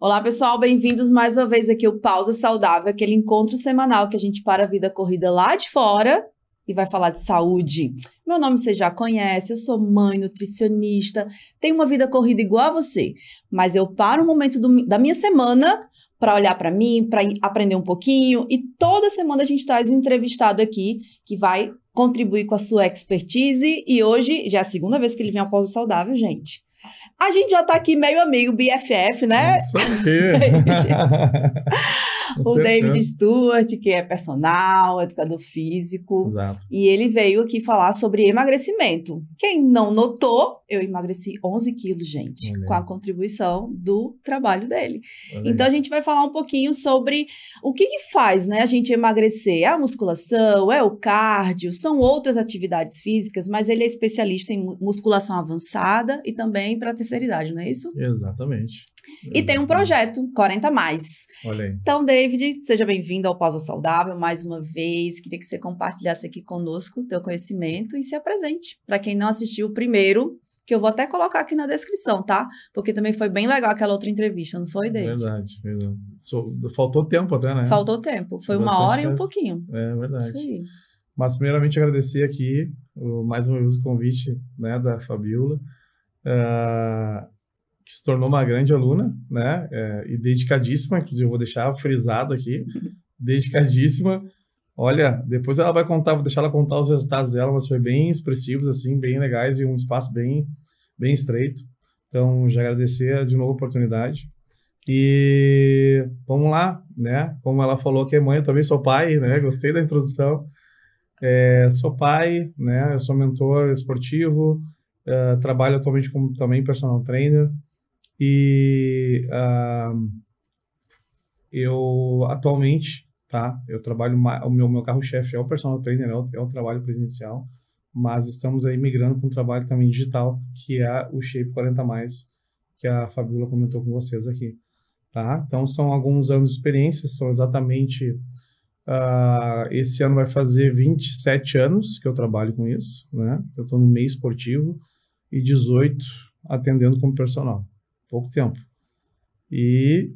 Olá, pessoal, bem-vindos mais uma vez aqui ao Pausa Saudável, aquele encontro semanal que a gente para a vida corrida lá de fora e vai falar de saúde. Meu nome você já conhece, eu sou mãe, nutricionista, tenho uma vida corrida igual a você, mas eu paro um momento da minha semana para olhar para mim, para aprender um pouquinho, e toda semana a gente traz um entrevistado aqui que vai contribuir com a sua expertise, e hoje já é a segunda vez que ele vem ao Pausa Saudável, gente. A gente já tá aqui meio amigo, BFF, né? Isso aí. O David Stuart, que é personal, educador físico. Exato. E ele veio aqui falar sobre emagrecimento. Quem não notou, eu emagreci 11 quilos, gente, com a contribuição do trabalho dele. Então, a gente vai falar um pouquinho sobre o que faz, né, a gente emagrecer. É a musculação, é o cardio, são outras atividades físicas, mas ele é especialista em musculação avançada e também para a terceira idade, não é isso? Exatamente. E tem um projeto, 40 mais. Olha aí. Então, David, seja bem-vindo ao Pausa Saudável mais uma vez. Queria que você compartilhasse aqui conosco o teu conhecimento e se apresente. Para quem não assistiu o primeiro, que eu vou até colocar aqui na descrição, tá? Porque também foi bem legal aquela outra entrevista, não foi, David? Verdade. Faltou tempo até, né? Faltou tempo. Foi uma hora e um pouquinho. É verdade. Isso aí. Mas, primeiramente, agradecer aqui mais uma vez o convite, né, da Fabiola, que se tornou uma grande aluna, né, e dedicadíssima, inclusive eu vou deixar frisado aqui, dedicadíssima. Olha, depois ela vai contar, vou deixar ela contar os resultados dela, mas foi bem expressivos, assim, bem legais e um espaço bem estreito. Então, já agradecer de novo a oportunidade. E vamos lá, né, como ela falou que é mãe, eu também sou pai, né, gostei da introdução. Sou pai, né, eu sou mentor esportivo, trabalho atualmente como também personal trainer. E eu atualmente, tá? Eu trabalho, o meu carro-chefe é o personal trainer, é o trabalho presencial, mas estamos aí migrando para um trabalho também digital, que é o Shape 40 mais, que a Fabiola comentou com vocês aqui, tá? Então são alguns anos de experiência, são exatamente esse ano vai fazer 27 anos que eu trabalho com isso, né? Eu estou no meio esportivo e 18 atendendo como personal. Pouco tempo. E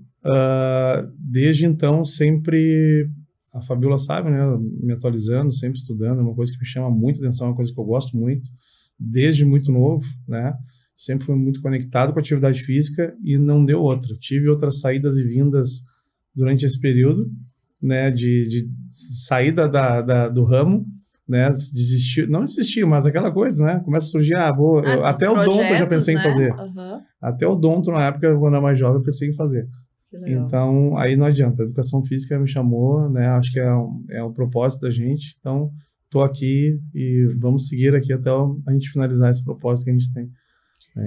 desde então sempre, a Fabiola sabe, né, me atualizando, sempre estudando, é uma coisa que me chama muita atenção, é uma coisa que eu gosto muito, desde muito novo, né, sempre fui muito conectado com a atividade física e não deu outra. Tive outras saídas e vindas durante esse período, né, de saída do ramo, né, desistir, não desistir, mas aquela coisa, né, começa a surgir, até o odonto eu já pensei, né, em fazer. Até o odonto, na época, quando eu era mais jovem, eu pensei em fazer. Então, aí não adianta, a educação física me chamou, né, acho que é o propósito da gente, então, tô aqui e vamos seguir aqui até a gente finalizar esse propósito que a gente tem.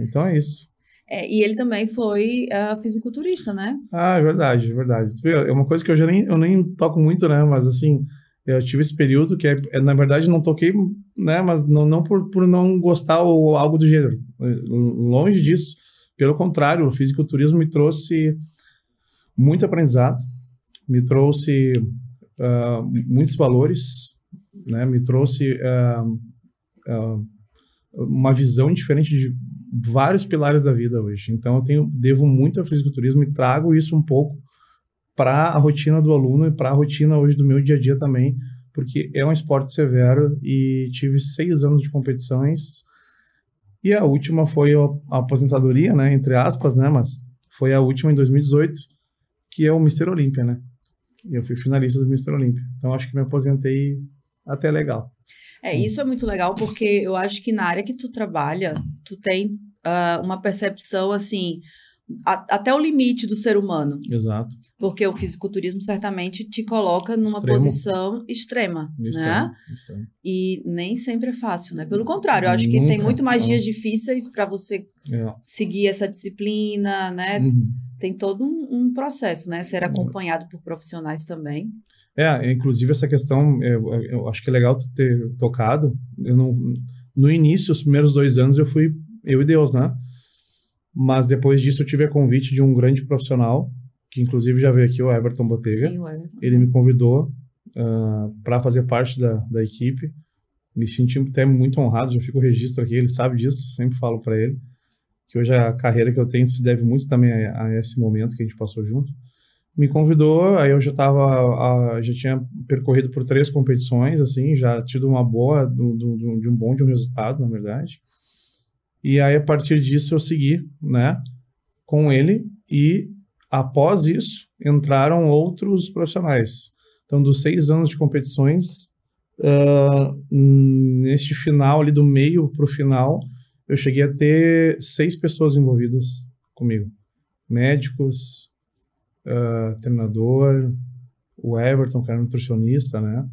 Então, é isso. E ele também foi fisiculturista, né? É verdade, é verdade. É uma coisa que eu nem toco muito, né, mas assim, eu tive esse período que, na verdade, não toquei, né, mas não por não gostar ou algo do gênero. Longe disso. Pelo contrário, o fisiculturismo me trouxe muito aprendizado, me trouxe muitos valores, né, me trouxe uma visão diferente de vários pilares da vida hoje. Então, devo muito ao fisiculturismo e trago isso um pouco para a rotina do aluno e para a rotina hoje do meu dia a dia também, porque é um esporte severo e tive 6 anos de competições e a última foi a aposentadoria, né, entre aspas, né, mas foi a última em 2018, que é o Mr. Olímpia, né, e eu fui finalista do Mr. Olímpia, então acho que me aposentei até legal. Isso é muito legal, porque eu acho que na área que tu trabalha, tu tem uma percepção, assim, até o limite do ser humano. Exato. Porque o fisiculturismo certamente te coloca numa posição extrema, né? Extremo. E nem sempre é fácil, né? Pelo contrário, eu acho que tem muito mais dias difíceis para você seguir essa disciplina, né? Tem todo um processo, né? Ser acompanhado por profissionais também. Inclusive essa questão, eu acho que é legal tu ter tocado. No início, os primeiros 2 anos, eu fui eu e Deus, né? Mas depois disso eu tive a convite de um grande profissional, que inclusive já veio aqui, o Everton Botega. Sim, o Everton. Ele me convidou para fazer parte da equipe. Me senti até muito honrado, já fico o registro aqui, ele sabe disso, sempre falo para ele. que hoje a carreira que eu tenho se deve muito também a esse momento que a gente passou junto, me convidou, aí eu já tinha percorrido por 3 competições, assim, já tido uma boa, de um resultado, na verdade. E aí, a partir disso, eu segui, né, com ele, e após isso, entraram outros profissionais. Então, dos 6 anos de competições, neste final ali, do meio para o final, eu cheguei a ter 6 pessoas envolvidas comigo. Médicos, treinador, o Everton, que era nutricionista, né?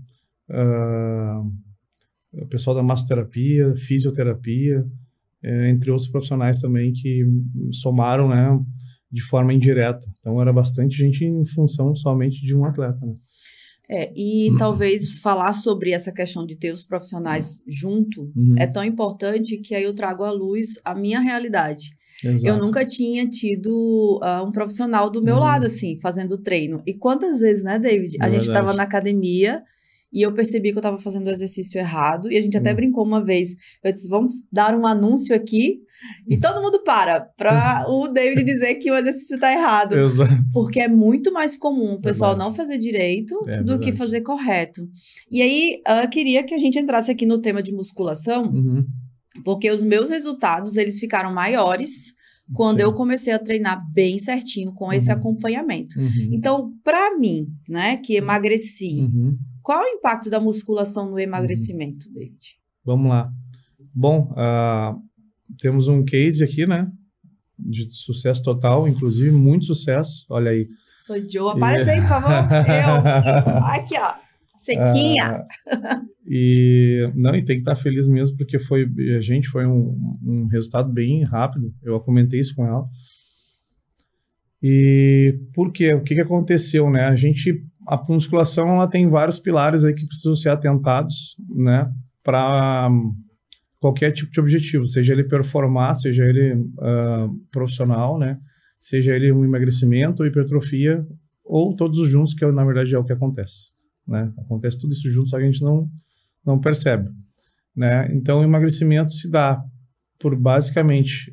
O pessoal da massoterapia, fisioterapia, entre outros profissionais também que somaram, né, de forma indireta. Então, era bastante gente em função somente de um atleta, né? E talvez falar sobre essa questão de ter os profissionais junto é tão importante que aí eu trago à luz a minha realidade. Exato. Eu nunca tinha tido um profissional do meu lado, assim, fazendo treino. E quantas vezes, né, David? A gente estava na academia e eu percebi que eu estava fazendo o exercício errado. E a gente até brincou uma vez. Eu disse, vamos dar um anúncio aqui. E todo mundo para o David dizer que o exercício está errado. Exato. Porque é muito mais comum o pessoal não fazer direito do que fazer correto. E aí, eu queria que a gente entrasse aqui no tema de musculação, porque os meus resultados, eles ficaram maiores quando eu comecei a treinar bem certinho com esse acompanhamento. Então, para mim, né, que emagreci, qual é o impacto da musculação no emagrecimento, David? Vamos lá. Bom, temos um case aqui, né, de sucesso total, inclusive muito sucesso, olha aí. Sou Joe, aparece aí, por favor. Eu. Aqui, ó, sequinha. E tem que estar feliz mesmo, porque foi um resultado bem rápido, eu comentei isso com ela. E por quê? O que aconteceu, né? A musculação, ela tem vários pilares aí que precisam ser atentados, né, para qualquer tipo de objetivo, seja ele performar, seja ele profissional, né, seja ele um emagrecimento ou hipertrofia, ou todos os juntos, que na verdade é o que acontece, né? Acontece tudo isso junto, só que a gente não percebe, né? Então, o emagrecimento se dá por basicamente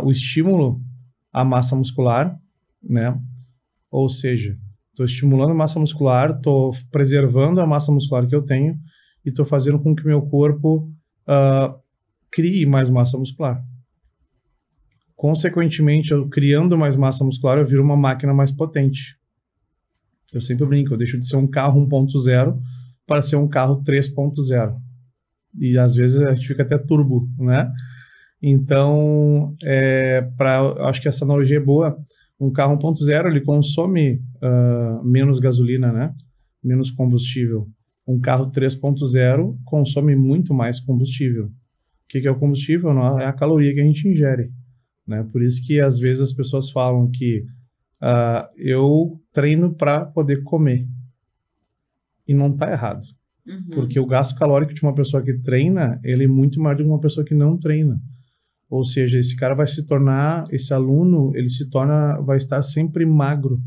o estímulo à massa muscular, né? Ou seja, estou estimulando a massa muscular, estou preservando a massa muscular que eu tenho e estou fazendo com que meu corpo crie mais massa muscular. Consequentemente, eu criando mais massa muscular, eu viro uma máquina mais potente. Eu sempre brinco, eu deixo de ser um carro 1.0 para ser um carro 3.0. E às vezes a gente fica até turbo, né? Então, eu acho que essa analogia é boa. Um carro 1.0, ele consome menos gasolina, né? Menos combustível. Um carro 3.0 consome muito mais combustível. O que é o combustível? Não é a caloria que a gente ingere, né? Por isso que às vezes as pessoas falam que eu treino para poder comer. E não está errado. Porque o gasto calórico de uma pessoa que treina, ele é muito maior do que uma pessoa que não treina. Ou seja, esse cara vai se tornar, esse aluno, vai estar sempre magro,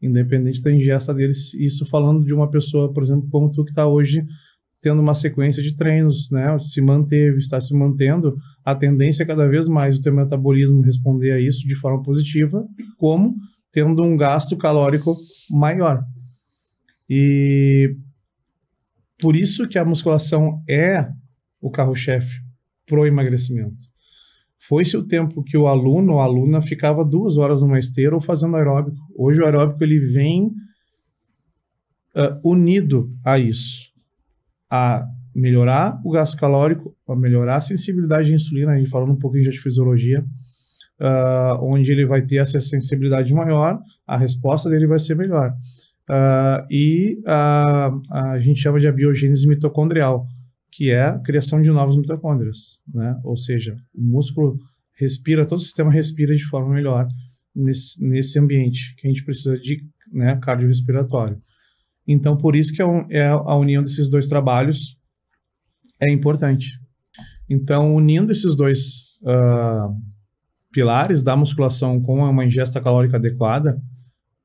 independente da ingesta dele. Isso falando de uma pessoa, por exemplo, como tu, que está hoje tendo uma sequência de treinos, né? Está se mantendo, a tendência é cada vez mais o teu metabolismo responder a isso de forma positiva, como tendo um gasto calórico maior. E por isso que a musculação é o carro-chefe pro emagrecimento. Foi-se o tempo que o aluno ou a aluna ficava 2 horas numa esteira ou fazendo aeróbico. Hoje o aeróbico ele vem unido a isso, a melhorar o gasto calórico, a melhorar a sensibilidade à insulina, a gente falando um pouquinho já de fisiologia, onde ele vai ter essa sensibilidade maior, a resposta dele vai ser melhor. A gente chama de abiogênese mitocondrial, que é a criação de novas mitocôndrias, né? Ou seja, o músculo respira, todo o sistema respira de forma melhor nesse ambiente que a gente precisa de, né, cardiorrespiratório. Então, por isso que a união desses 2 trabalhos é importante. Então, unindo esses 2 pilares da musculação com uma ingesta calórica adequada,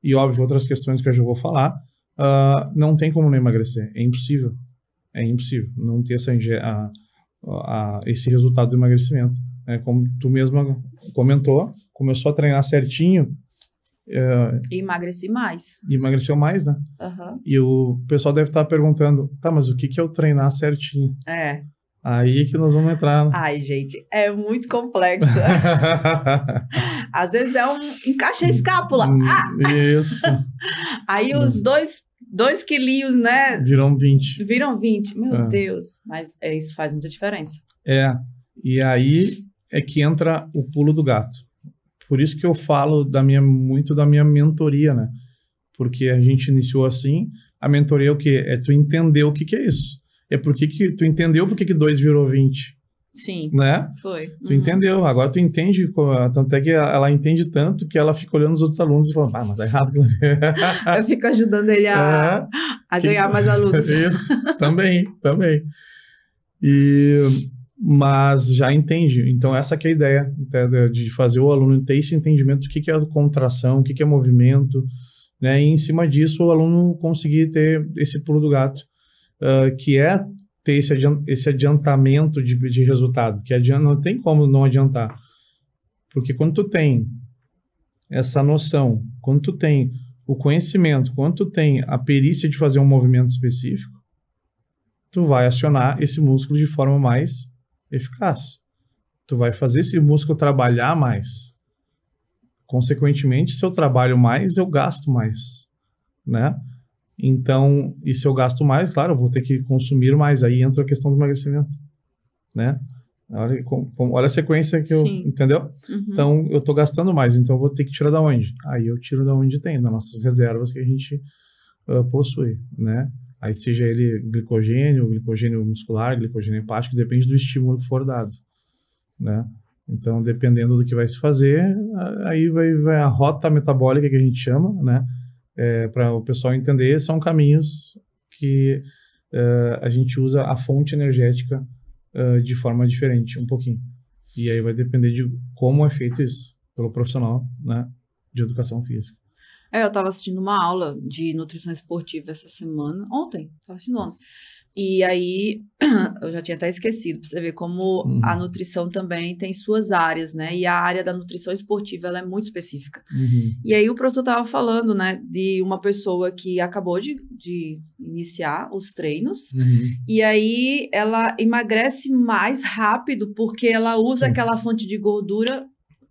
e óbvio, outras questões que eu já vou falar, não tem como não emagrecer, é impossível. É impossível não ter esse resultado do emagrecimento. né? Como tu mesma comentou, começou a treinar certinho, E emagreci mais. e emagreceu mais, né? Aham. E o pessoal deve estar perguntando, tá, mas o que que é o treinar certinho? É. Aí que nós vamos entrar, né? Ai, gente, é muito complexo. Às vezes é um encaixa a escápula. Isso. Aí os dois quilinhos, né, Viram 20. viram 20. Meu É. Deus. Mas isso faz muita diferença. E aí é que entra o pulo do gato. Por isso que eu falo muito da minha mentoria, né? Porque a gente iniciou assim, a mentoria é o quê? É tu entender o que que é isso. É porque que tu entendeu por que 2 virou 20, Sim, né? foi. Tu entendeu, agora tu entende, tanto é que ela entende tanto que ela fica olhando os outros alunos e fala, mas tá errado. Eu fico ajudando ele a ganhar mais alunos. Isso, também. Mas já entende. Então essa que é a ideia, de fazer o aluno ter esse entendimento do que é contração, o que é movimento, né? E em cima disso o aluno conseguir ter esse pulo do gato, que é ter esse adiantamento de resultado, que não tem como não adiantar. Porque quando tu tem essa noção, quando tu tem o conhecimento, quando tu tem a perícia de fazer um movimento específico, tu vai acionar esse músculo de forma mais eficaz. Tu vai fazer esse músculo trabalhar mais. Consequentemente, se eu trabalho mais, eu gasto mais, né? Então, e se eu gasto mais, claro, eu vou ter que consumir mais. Aí entra a questão do emagrecimento, né? Olha a sequência que eu... Sim. Entendeu? Uhum. Então, eu tô gastando mais, então eu vou ter que tirar da onde? Aí eu tiro da onde tem, das nossas reservas que a gente possui, né? Aí seja ele glicogênio muscular, glicogênio hepático, depende do estímulo que for dado, né? Então, dependendo do que vai se fazer, aí vai a rota metabólica que a gente chama, né? Para o pessoal entender, são caminhos que a gente usa a fonte energética de forma diferente, um pouquinho. E aí vai depender de como é feito isso, pelo profissional, né, de educação física. Eu estava assistindo uma aula de nutrição esportiva essa semana, ontem, estava assistindo ontem. E aí, eu já tinha até esquecido, para você ver como a nutrição também tem suas áreas, né? E a área da nutrição esportiva, ela é muito específica. E aí, o professor estava falando, né, de uma pessoa que acabou de iniciar os treinos, e aí ela emagrece mais rápido, porque ela usa aquela fonte de gordura,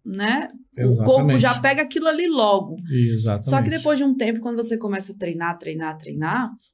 né? Exatamente. O corpo já pega aquilo ali logo. Exatamente. Só que depois de um tempo, quando você começa a treinar,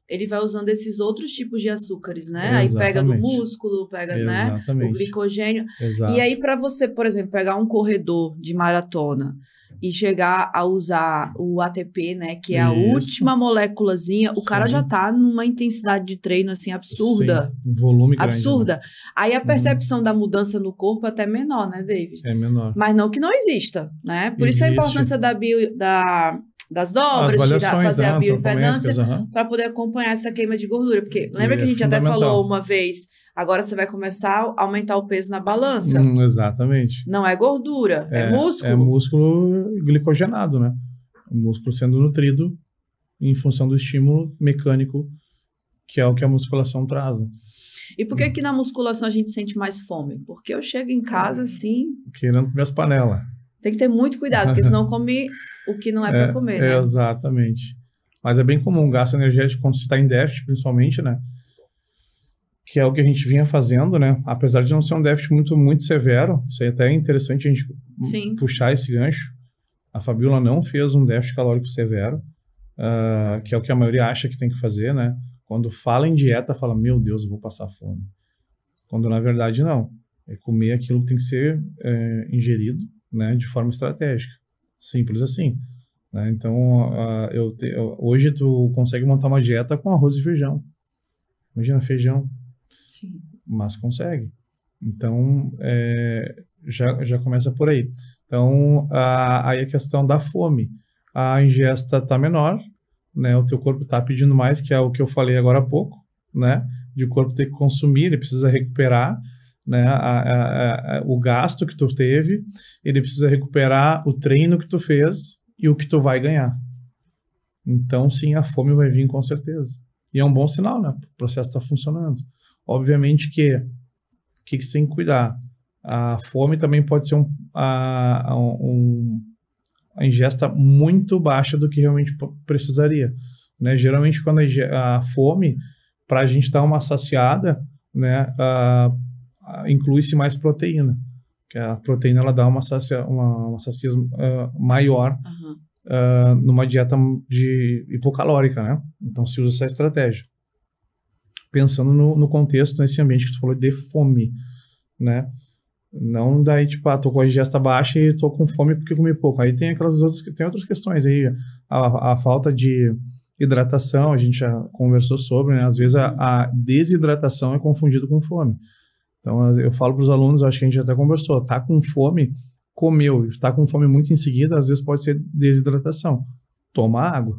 ele vai usando esses outros tipos de açúcares, né? Exatamente. Aí pega do músculo, pega, né, o glicogênio. Exato. E aí, para você, por exemplo, pegar um corredor de maratona e chegar a usar o ATP, né, que é a última moléculazinha, o cara já tá numa intensidade de treino, assim, absurda. Sim. Volume grande. Absurda. Né? Aí a percepção da mudança no corpo é até menor, né, David? É menor. Mas não que não exista, né? Por isso a importância das dobras, fazer a bioimpedância, para poder acompanhar essa queima de gordura. Porque lembra que a gente até falou uma vez, agora você vai começar a aumentar o peso na balança. Exatamente. Não é gordura, é músculo. É músculo glicogenado, né? O músculo sendo nutrido em função do estímulo mecânico, que é o que a musculação traz. E por que na musculação a gente sente mais fome? Porque eu chego em casa assim... querendo comer as panelas. Tem que ter muito cuidado, porque senão come o que não é para comer, né? Exatamente. Mas é bem comum, gasto energético quando você está em déficit, principalmente, né? Que é o que a gente vinha fazendo, né? Apesar de não ser um déficit muito, muito severo, isso aí até é interessante a gente puxar esse gancho. A Fabiola não fez um déficit calórico severo, que é o que a maioria acha que tem que fazer, né? Quando fala em dieta, fala, meu Deus, eu vou passar fome. Quando na verdade não. É comer aquilo que tem que ser ingerido, né, de forma estratégica. Simples assim. Né? Então, hoje tu consegue montar uma dieta com arroz e feijão. Imagina feijão. Sim. Mas consegue. Então, já começa por aí. Então, aí a questão da fome. A ingesta está menor, né? O teu corpo está pedindo mais, que é o que eu falei agora há pouco, né? De o corpo ter que consumir, ele precisa recuperar, né, o gasto que tu teve, ele precisa recuperar o treino que tu fez e o que tu vai ganhar. Então, sim, a fome vai vir com certeza. E é um bom sinal, né? O processo está funcionando. Obviamente que você tem que cuidar? A fome também pode ser a ingesta muito baixa do que realmente precisaria, né? Geralmente, quando a fome, para a gente dar uma saciada, né, inclui-se mais proteína, que a proteína ela dá uma saciedade maior numa dieta hipocalórica, né? Então se usa essa estratégia. Pensando no contexto, nesse ambiente que tu falou de fome, né? Não daí, tipo, tô com a ingesta baixa e tô com fome porque comi pouco. Aí tem outras questões aí, a falta de hidratação, a gente já conversou sobre, né? Às vezes a desidratação é confundido com fome. Então, eu falo para os alunos, acho que a gente até conversou, tá com fome, comeu, tá com fome muito em seguida, às vezes pode ser desidratação. Toma água.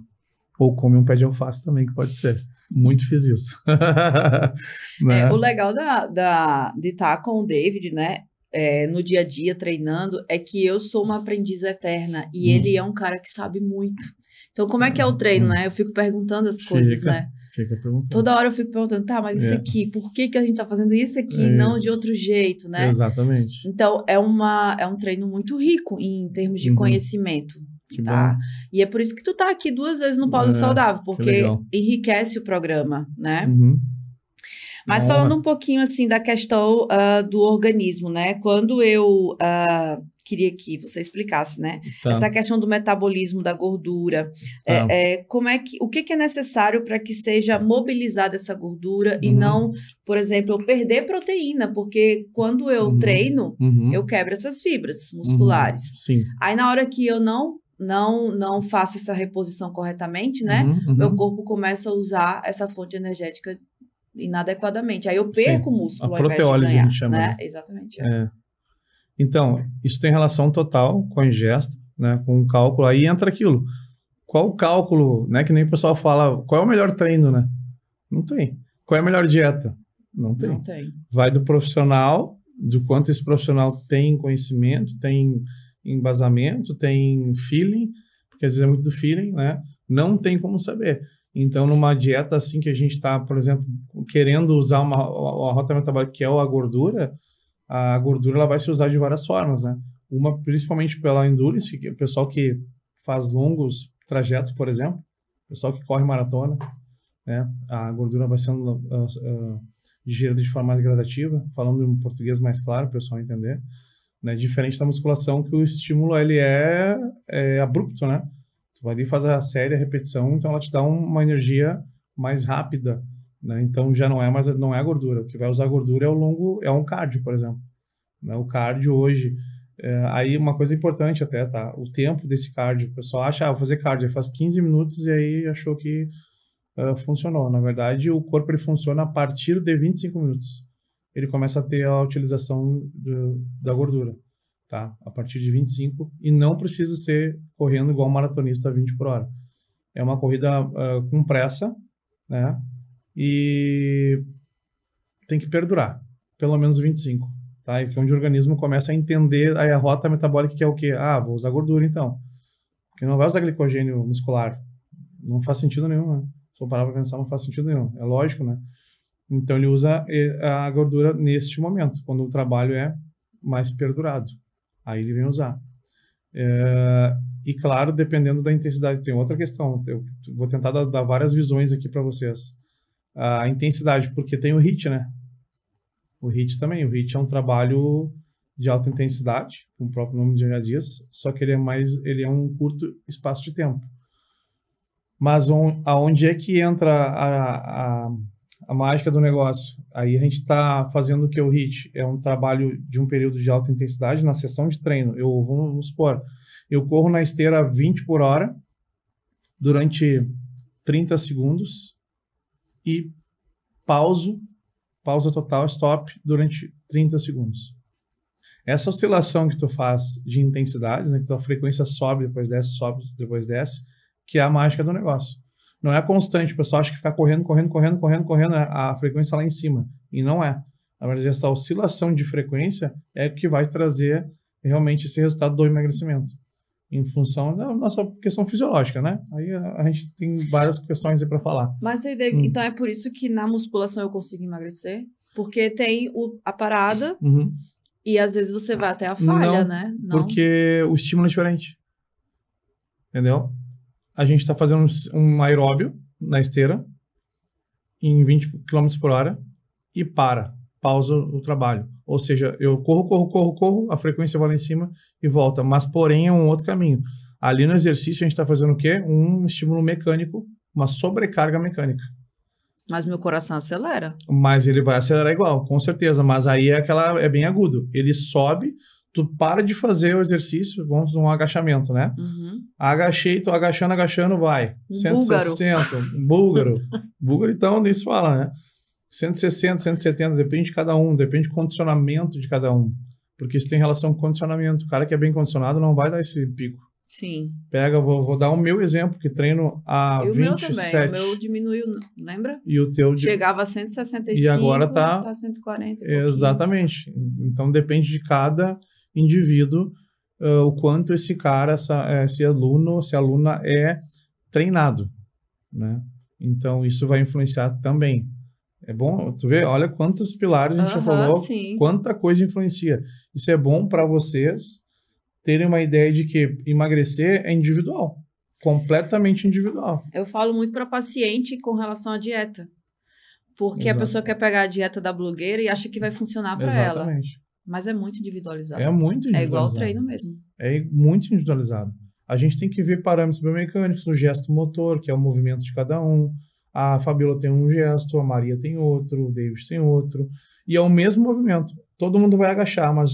Ou come um pé de alface também, que pode ser. Muito fiz isso. Né? O legal de estar com o David, né? No dia a dia, treinando, é que eu sou uma aprendiz eterna e ele é um cara que sabe muito. Então, como é que é o treino, né? Eu fico perguntando as coisas, né? Fica perguntando. Toda hora eu fico perguntando, tá, mas isso aqui, por que a gente tá fazendo isso aqui e não de outro jeito, né? Exatamente. Então, é um treino muito rico em termos de conhecimento. Que tá? bom. E é por isso que tu tá aqui 2 vezes no Pausa Saudável, porque enriquece o programa, né? Mas falando um pouquinho, assim, da questão do organismo, né? Quando eu queria que você explicasse, né? Essa questão do metabolismo da gordura, o que é necessário para que seja mobilizada essa gordura e não, por exemplo, eu perder proteína, porque quando eu treino, eu quebro essas fibras musculares. Sim. Aí, na hora que eu não faço essa reposição corretamente, né? Meu corpo começa a usar essa fonte energética inadequadamente. Aí eu perco o músculo a ao invés de proteólise ganhar, a gente chama, né? Exatamente. Então, isso tem relação total com a ingesta, né? Com o cálculo. Aí entra aquilo. Qual o cálculo, né? Que nem o pessoal fala, qual é o melhor treino, né? Não tem. Qual é a melhor dieta? Não tem. Não tem. Vai do profissional, do quanto esse profissional tem conhecimento, tem embasamento, tem feeling, porque às vezes é muito do feeling, né? Não tem como saber. Então, numa dieta assim que a gente está, por exemplo, querendo usar uma rota metabólica que é a gordura ela vai se usar de várias formas, né? Uma, principalmente pela endurance, que é o pessoal que faz longos trajetos, por exemplo, o pessoal que corre maratona, né? A gordura vai sendo digerida de forma mais gradativa, falando em português mais claro, para o pessoal entender, né? Diferente da musculação, que o estímulo ele é abrupto, né? Tu vai ali fazer a série, a repetição, então ela te dá uma energia mais rápida, né? Então já não é a gordura. O que vai usar a gordura é um cardio, por exemplo, né? O cardio hoje, aí uma coisa importante até, tá? O tempo desse cardio, o pessoal acha, vou fazer cardio, aí faz 15 minutos e aí achou que funcionou. Na verdade, o corpo ele funciona a partir de 25 minutos. Ele começa a ter a utilização da gordura. Tá? A partir de 25, e não precisa ser correndo igual um maratonista a 20 por hora. É uma corrida com pressa, né? E tem que perdurar, pelo menos 25, tá? E que é onde o organismo começa a entender a rota metabólica, que é o quê? Vou usar gordura então. Porque não vai usar glicogênio muscular. Não faz sentido nenhum, né? Se eu parar para pensar, não faz sentido nenhum. É lógico, né? Então ele usa a gordura neste momento, quando o trabalho é mais perdurado. Aí ele vem usar. E claro, dependendo da intensidade. Tem outra questão. Eu vou tentar dar várias visões aqui para vocês. A intensidade, porque tem o HIIT, né? O HIIT também. O HIIT é um trabalho de alta intensidade, como o próprio nome já diz, só que ele é um curto espaço de tempo. Mas aonde é que entra a mágica do negócio? Aí a gente está fazendo o que? O HIIT é um trabalho de um período de alta intensidade na sessão de treino. Vamos supor, eu corro na esteira 20 por hora durante 30 segundos e pausa total, stop, durante 30 segundos. Essa oscilação que tu faz de intensidades, né, que tua frequência sobe, depois desce, que é a mágica do negócio. Não é constante, o pessoal acha que ficar correndo, a frequência lá em cima. E não é. Na verdade, essa oscilação de frequência é que vai trazer realmente esse resultado do emagrecimento. Em função da nossa questão fisiológica, né? Aí a gente tem várias questões aí para falar. Mas aí, David, então é por isso que na musculação eu consigo emagrecer? Porque tem a parada E às vezes você vai até a falha, Não, né? porque o estímulo é diferente. Entendeu? A gente está fazendo um aeróbio na esteira em 20 km por hora e pausa o trabalho. Ou seja, eu corro, a frequência vai lá em cima e volta. Mas, porém, é um outro caminho. Ali no exercício, a gente está fazendo o quê? Um estímulo mecânico, uma sobrecarga mecânica. Mas meu coração acelera. Mas ele vai acelerar igual, com certeza. Mas aí é bem agudo. Ele sobe, tu para de fazer o exercício, vamos fazer um agachamento, né? Agachei, tô agachando, vai. 160, búlgaro. Búlgaro, então, nem se fala, né? 160, 170, depende de cada um, depende do condicionamento de cada um. Porque isso tem relação com condicionamento. O cara que é bem condicionado não vai dar esse pico. Sim. Pega, vou dar o meu exemplo, que treino a 27. O meu também, o meu diminuiu, lembra? E o teu... Chegava a 165 e agora tá 140. Exatamente. Então depende de cada indivíduo o quanto esse cara, esse aluno, se aluna é treinado, né? Então isso vai influenciar também. É bom, tu vê, olha quantos pilares a gente já falou, sim. Quanta coisa influencia. Isso é bom para vocês terem uma ideia de que emagrecer é individual, completamente individual. Eu falo muito para paciente com relação à dieta, porque Exato. A pessoa quer pegar a dieta da blogueira e acha que vai funcionar para ela. Exatamente. Mas é muito individualizado. É muito individualizado. É igual o treino mesmo. É muito individualizado. A gente tem que ver parâmetros biomecânicos, o gesto motor, que é o movimento de cada um. A Fabiola tem um gesto, a Maria tem outro, o David tem outro. E é o mesmo movimento. Todo mundo vai agachar, mas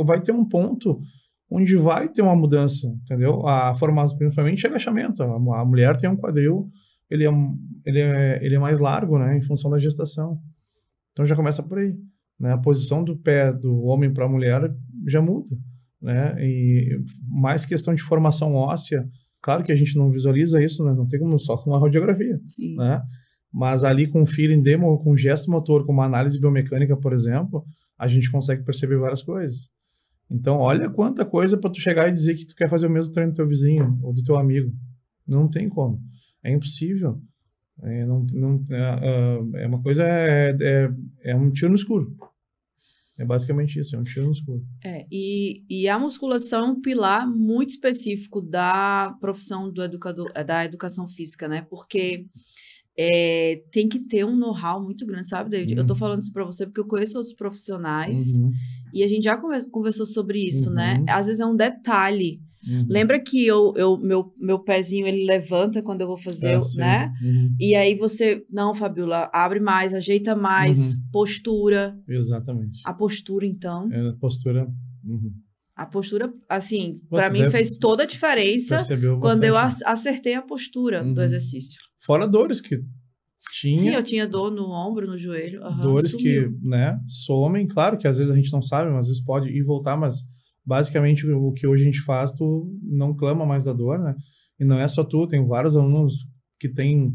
vai ter um ponto onde vai ter uma mudança, entendeu? A formação, principalmente, agachamento. A mulher tem um quadril, ele é mais largo, né, em função da gestação. Então já começa por aí, né? A posição do pé do homem para a mulher já muda, né? E mais questão de formação óssea. Claro que a gente não visualiza isso, né? Não tem como só com uma radiografia, Sim. né? Mas ali com feeling demo, com gesto motor, com uma análise biomecânica, por exemplo, a gente consegue perceber várias coisas. Então, olha quanta coisa para tu chegar e dizer que tu quer fazer o mesmo treino do teu vizinho ou do teu amigo. Não tem como. É impossível. É uma coisa, é um tiro no escuro. É basicamente isso, é um tiro no escuro. E a musculação é um pilar muito específico da profissão do educador, da educação física, né? Porque tem que ter um know-how muito grande, sabe, David? Eu tô falando isso pra você porque eu conheço outros profissionais e a gente já conversou sobre isso, né? Às vezes é um detalhe. Lembra que meu pezinho, ele levanta quando eu vou fazer, né? E aí você, não, Fabiola, abre mais, ajeita mais, postura. Exatamente. A postura, então. A postura... A postura, assim, para mim fez toda a diferença quando eu acertei a postura do exercício. Fora dores que tinha. Sim, eu tinha dor no ombro, no joelho. Dores sumiu. que, né, somem. Claro que às vezes a gente não sabe, mas às vezes pode ir e voltar, mas basicamente o que hoje a gente faz, tu não clama mais da dor, né? E não é só tu, tem vários alunos que tem...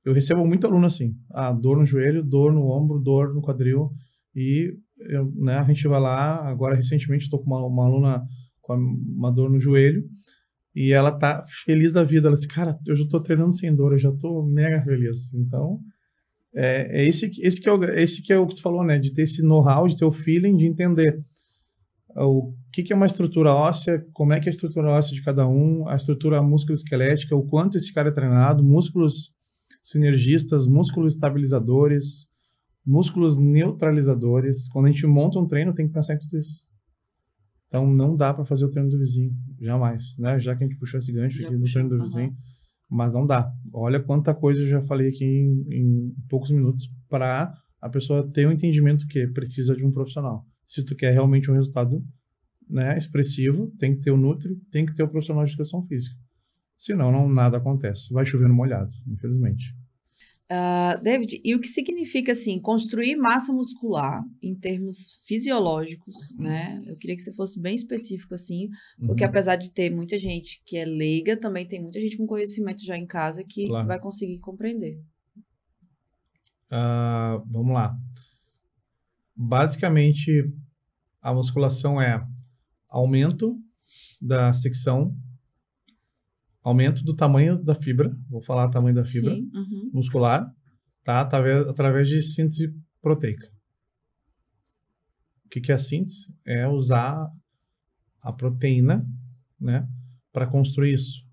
Eu recebo muito aluno assim, dor no joelho, dor no ombro, dor no quadril, e né, a gente vai lá, agora recentemente estou com uma aluna com uma dor no joelho, e ela tá feliz da vida. Ela disse, cara, eu já tô treinando sem dor, eu já tô mega feliz. Então, esse que é o que tu falou, né? De ter esse know-how, de ter o feeling, de entender o que é uma estrutura óssea, como é que é a estrutura óssea de cada um, a estrutura músculo-esquelética, o quanto esse cara é treinado, músculos sinergistas, músculos estabilizadores, músculos neutralizadores. Quando a gente monta um treino, tem que pensar em tudo isso. Então, não dá para fazer o treino do vizinho, jamais, né? Já que a gente puxou esse gancho aqui do treino do vizinho, mas não dá. Olha quanta coisa eu já falei aqui em poucos minutos para a pessoa ter um entendimento que precisa de um profissional. Se tu quer realmente um resultado, né, expressivo, tem que ter o Nutri, tem que ter o profissional de educação física. Senão, nada acontece. Vai chover no molhado, infelizmente. David, e o que significa, assim, construir massa muscular em termos fisiológicos, né? Eu queria que você fosse bem específico, assim, porque apesar de ter muita gente que é leiga, também tem muita gente com conhecimento já em casa que vai conseguir compreender. Vamos lá. Basicamente, a musculação é aumento da secção, aumento do tamanho da fibra, vou falar o tamanho da fibra muscular, tá? Através de síntese proteica. que é a síntese? É usar a proteína, né, para construir isso.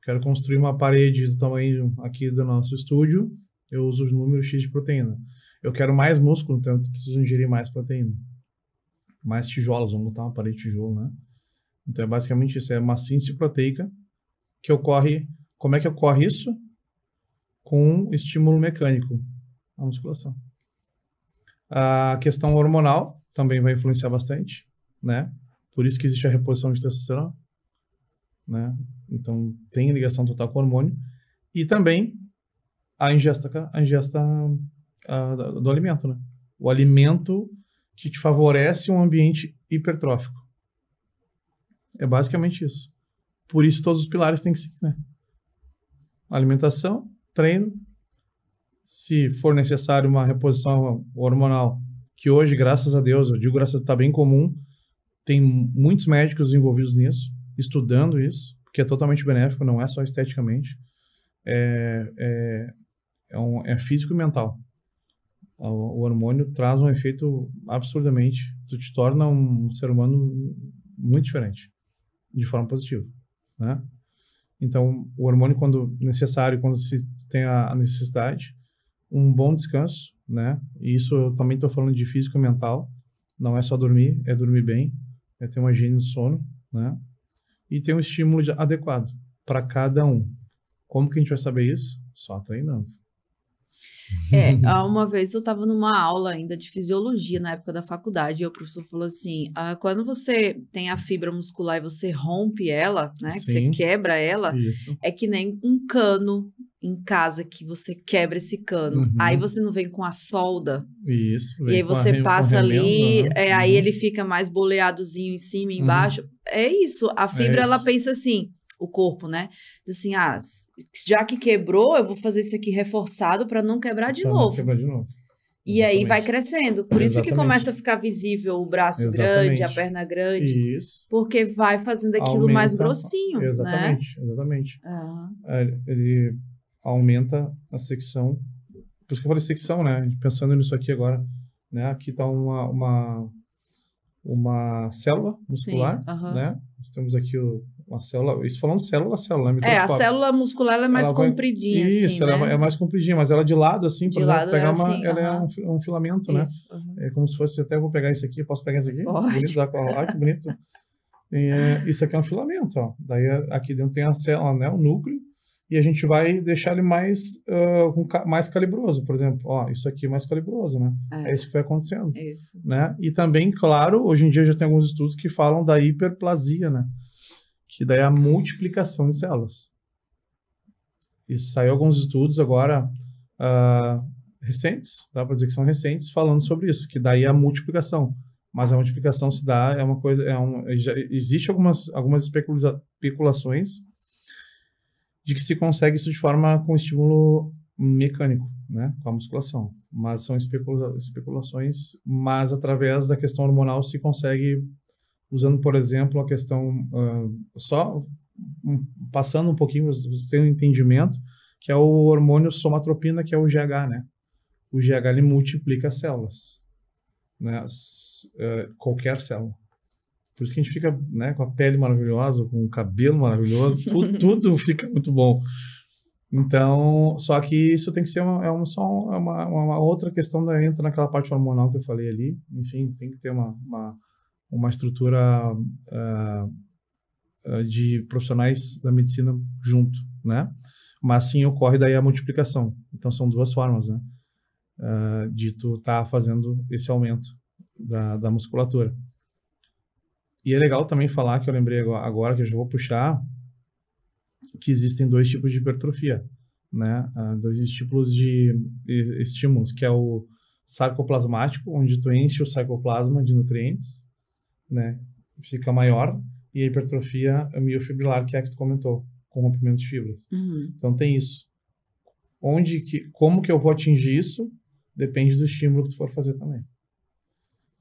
Quero construir uma parede do tamanho aqui do nosso estúdio, eu uso o número X de proteína. Eu quero mais músculo, então eu preciso ingerir mais proteína. Mais tijolos, vamos botar uma parede de tijolo, né? Então é basicamente isso, é uma síntese proteica que ocorre... Como é que ocorre isso? Com estímulo mecânico, a musculação. A questão hormonal também vai influenciar bastante, né? Por isso que existe a reposição de testosterona, né? Então, tem ligação total com o hormônio. E também a ingesta do alimento, né? O alimento que te favorece um ambiente hipertrófico. É basicamente isso. Por isso, todos os pilares têm que seguir, né? Alimentação, treino. Se for necessário uma reposição hormonal, que hoje, graças a Deus, eu digo graças a Deus, está bem comum, tem muitos médicos envolvidos nisso, estudando isso, porque é totalmente benéfico, não é só esteticamente, é físico e mental. O hormônio traz um efeito absurdamente, tu te torna um ser humano muito diferente, de forma positiva, né? Então, o hormônio, quando necessário, quando se tem a necessidade, um bom descanso, né? E isso eu também estou falando de físico e mental, não é só dormir, é dormir bem, é ter uma higiene do sono, né? E ter um estímulo adequado para cada um. Como que a gente vai saber isso? Só treinando. Uma vez eu estava numa aula ainda de fisiologia na época da faculdade e o professor falou assim, quando você tem a fibra muscular e você rompe ela, né, que você quebra ela, isso. É que nem um cano em casa que você quebra esse cano. Aí você não vem com a solda. Isso. E aí você passa ali, né? aí ele fica mais boleadozinho em cima e embaixo. É isso, a fibra ela pensa assim, o corpo, né? Assim, já que quebrou, eu vou fazer isso aqui reforçado para não quebrar de novo. Não quebrar de novo. E aí vai crescendo. Por isso que começa a ficar visível o braço grande, a perna grande. Isso. Porque vai fazendo aquilo mais grossinho. Exatamente, né? exatamente. Ele aumenta a secção. Por isso que eu falei secção, né? Pensando nisso aqui agora, né? Aqui está uma célula muscular, né? Nós temos aqui uma célula, isso falando célula, né? A célula muscular ela é mais compridinha, isso, assim, ela né? é mais compridinha, mas ela de lado, assim, por exemplo, pegar assim, ela é um filamento, né? É como se fosse, até vou pegar isso aqui, posso pegar isso aqui? Pode. Bonito, olha que bonito. Isso aqui é um filamento, ó. Daí aqui dentro tem a célula, né? O núcleo, e a gente vai deixar ele mais calibroso, por exemplo. Ó, isso aqui é mais calibroso, né? É isso que vai acontecendo. Isso. Né? E também, claro, hoje em dia já tem alguns estudos que falam da hiperplasia, né? Que daí é a multiplicação de células. E saiu alguns estudos agora recentes, dá para dizer que são recentes, falando sobre isso, que daí é a multiplicação. Mas a multiplicação se dá, é uma coisa, já existe algumas especulações de que se consegue isso de forma com estímulo mecânico, né, com a musculação. Mas são especulações, mas através da questão hormonal se consegue, usando, por exemplo, a questão, só passando um pouquinho, você tem um entendimento, que é o hormônio somatropina, que é o GH, né? O GH, ele multiplica as células, né? Qualquer célula. Por isso que a gente fica, né, com a pele maravilhosa, com o cabelo maravilhoso, tudo fica muito bom. Então, só que isso tem que ser uma outra questão, entra naquela parte hormonal que eu falei ali. Enfim, tem que ter uma estrutura de profissionais da medicina junto, né? Mas sim ocorre daí a multiplicação. Então, são duas formas, né? De tu estar fazendo esse aumento da musculatura. E é legal também falar, que eu lembrei agora, que eu já vou puxar, que existem dois tipos de hipertrofia, né? Dois tipos de estímulos, que é o sarcoplasmático, onde tu enche o sarcoplasma de nutrientes, né? Fica maior, e a hipertrofia miofibrilar, que é a que tu comentou, com rompimento de fibras. Então tem isso. Como que eu vou atingir isso? Depende do estímulo que tu for fazer também.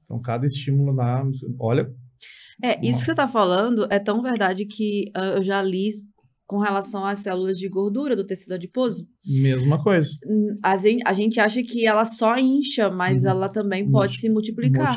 Então cada estímulo dá... Olha... Isso que você tá falando é tão verdade que eu já li com relação às células de gordura do tecido adiposo? Mesma coisa. A gente acha que ela só incha, mas ela também pode se multiplicar.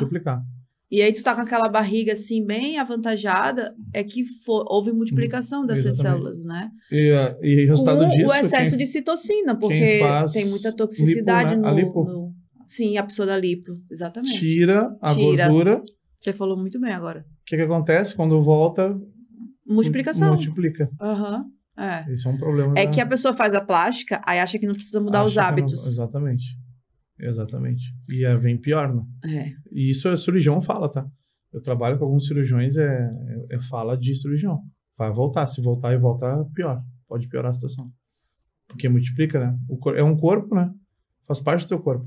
E aí tu tá com aquela barriga assim bem avantajada, é que houve multiplicação dessas células, né? E o resultado disso... o excesso de citocina, porque tem muita toxicidade lipo, né? A lipo. Sim, a pessoa da lipo, exatamente. Tira a gordura. Você falou muito bem agora. O que acontece? Quando volta... Multiplicação. Multiplica. Esse é um problema. É que a pessoa faz a plástica, aí acha que não precisa mudar os hábitos. Exatamente. E vem pior, né? E isso o cirurgião fala, tá? Eu trabalho com alguns cirurgiões, fala de cirurgião. Vai voltar, se voltar e voltar, pior. Pode piorar a situação. Porque multiplica, né? É um corpo, né? Faz parte do teu corpo.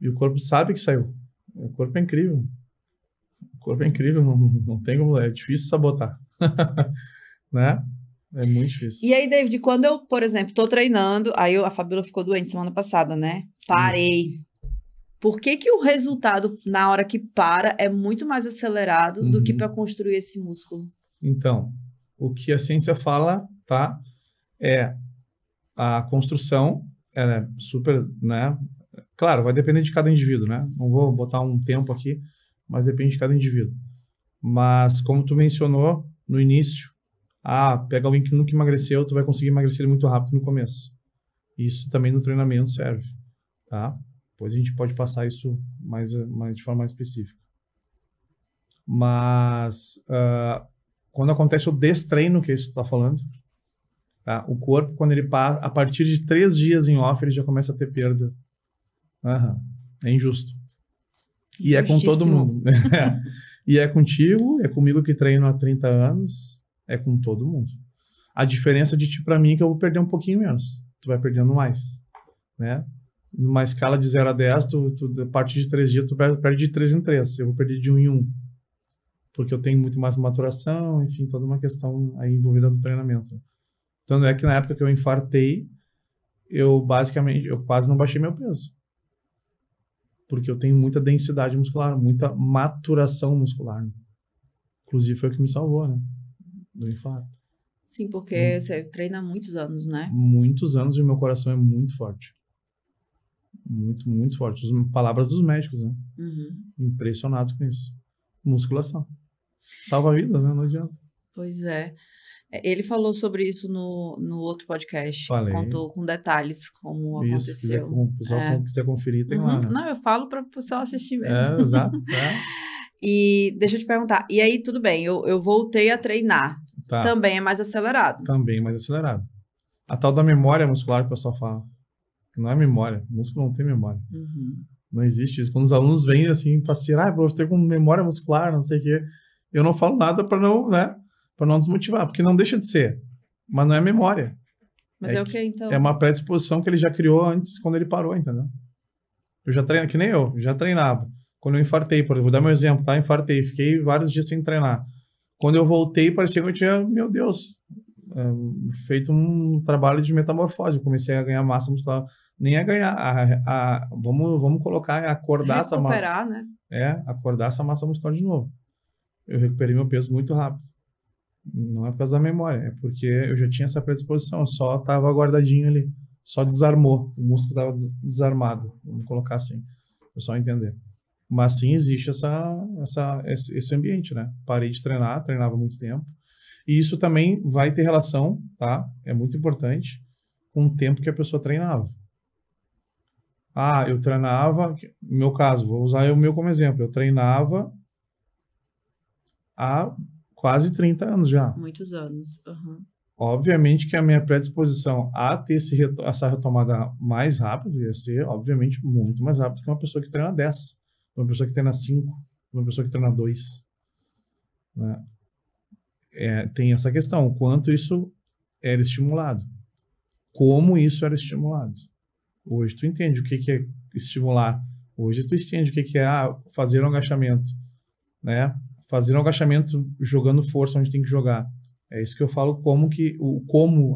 E o corpo sabe que saiu. O corpo é incrível. Não tem como... É difícil sabotar. Né? É muito difícil. E aí, David, quando eu, por exemplo, tô treinando, aí a Fabíola ficou doente semana passada, né? Parei. Isso. Por que o resultado, na hora que para, é muito mais acelerado do que para construir esse músculo? Então, o que a ciência fala, tá? É a construção, ela é super, né? Claro, vai depender de cada indivíduo, né? Não vou botar um tempo aqui, mas depende de cada indivíduo. Mas, como tu mencionou no início, pega alguém que nunca emagreceu, tu vai conseguir emagrecer ele muito rápido no começo. Isso também no treinamento serve, tá? Depois a gente pode passar isso de forma mais específica. Mas, quando acontece o destreino, que é isso que tu tá falando, tá? O corpo, quando ele passa, a partir de 3 dias em off, ele já começa a ter perda. É injusto. E é com todo mundo. E é contigo, é comigo que treino há 30 anos, é com todo mundo. A diferença de ti pra mim é que eu vou perder um pouquinho menos. Tu vai perdendo mais, né? Numa escala de 0 a 10, a partir de 3 dias, tu perde de 3 em 3. Eu vou perder de 1 em 1. Porque eu tenho muito mais maturação, enfim, toda uma questão aí envolvida no treinamento. Tanto é que na época que eu infartei, eu quase não baixei meu peso. Porque eu tenho muita densidade muscular, muita maturação muscular. Né? Inclusive foi o que me salvou, né? Do infarto. Sim, porque você treina há muitos anos, né? Muitos anos e o meu coração é muito forte. Muito, muito forte. As palavras dos médicos, né? Impressionados com isso. Musculação. Salva vidas, né? Não adianta. Pois é. Ele falou sobre isso no outro podcast. Falei. Contou com detalhes como aconteceu. Se o pessoal quiser conferir, tem lá. Né? Não, eu falo para o pessoal assistir mesmo. Exato. E deixa eu te perguntar. E aí, tudo bem, eu voltei a treinar. Tá. Também é mais acelerado. Também é mais acelerado. A tal da memória muscular que o pessoal fala. Não é memória. O músculo não tem memória. Não existe isso. Quando os alunos vêm assim, passear, eu tenho com memória muscular, não sei o quê. Eu não falo nada para não, né? Para não desmotivar, porque não deixa de ser. Mas não é memória. Mas é o que então? É uma predisposição que ele já criou antes, quando ele parou, entendeu? Eu já treinava, que nem eu, já treinava. Quando eu infartei, por exemplo, vou dar meu exemplo, tá? Infartei, fiquei vários dias sem treinar. Quando eu voltei, parecia que eu tinha, meu Deus, feito um trabalho de metamorfose. Eu comecei a ganhar massa muscular. Nem a ganhar, vamos colocar, acordar essa massa. Recuperar, né? Acordar essa massa muscular de novo. Eu recuperei meu peso muito rápido. Não é por causa da memória, é porque eu já tinha essa predisposição, eu só estava guardadinho ali, só desarmou, o músculo estava desarmado, vamos colocar assim, para só entender. Mas sim, existe esse ambiente, né? Parei de treinar, treinava há muito tempo, e isso também vai ter relação, tá? É muito importante, com o tempo que a pessoa treinava. Eu treinava, no meu caso, vou usar o meu como exemplo, eu treinava há quase 30 anos já. Muitos anos. Obviamente que a minha predisposição a ter essa retomada mais rápido ia ser, obviamente, muito mais rápido que uma pessoa que treina 10, uma pessoa que treina 5, uma pessoa que treina 2. Né? Tem essa questão, o quanto isso era estimulado. Como isso era estimulado. Hoje tu entende o que é estimular. Hoje tu entende o que é fazer um agachamento. Né? Fazer um agachamento jogando força onde tem que jogar. É isso que eu falo, como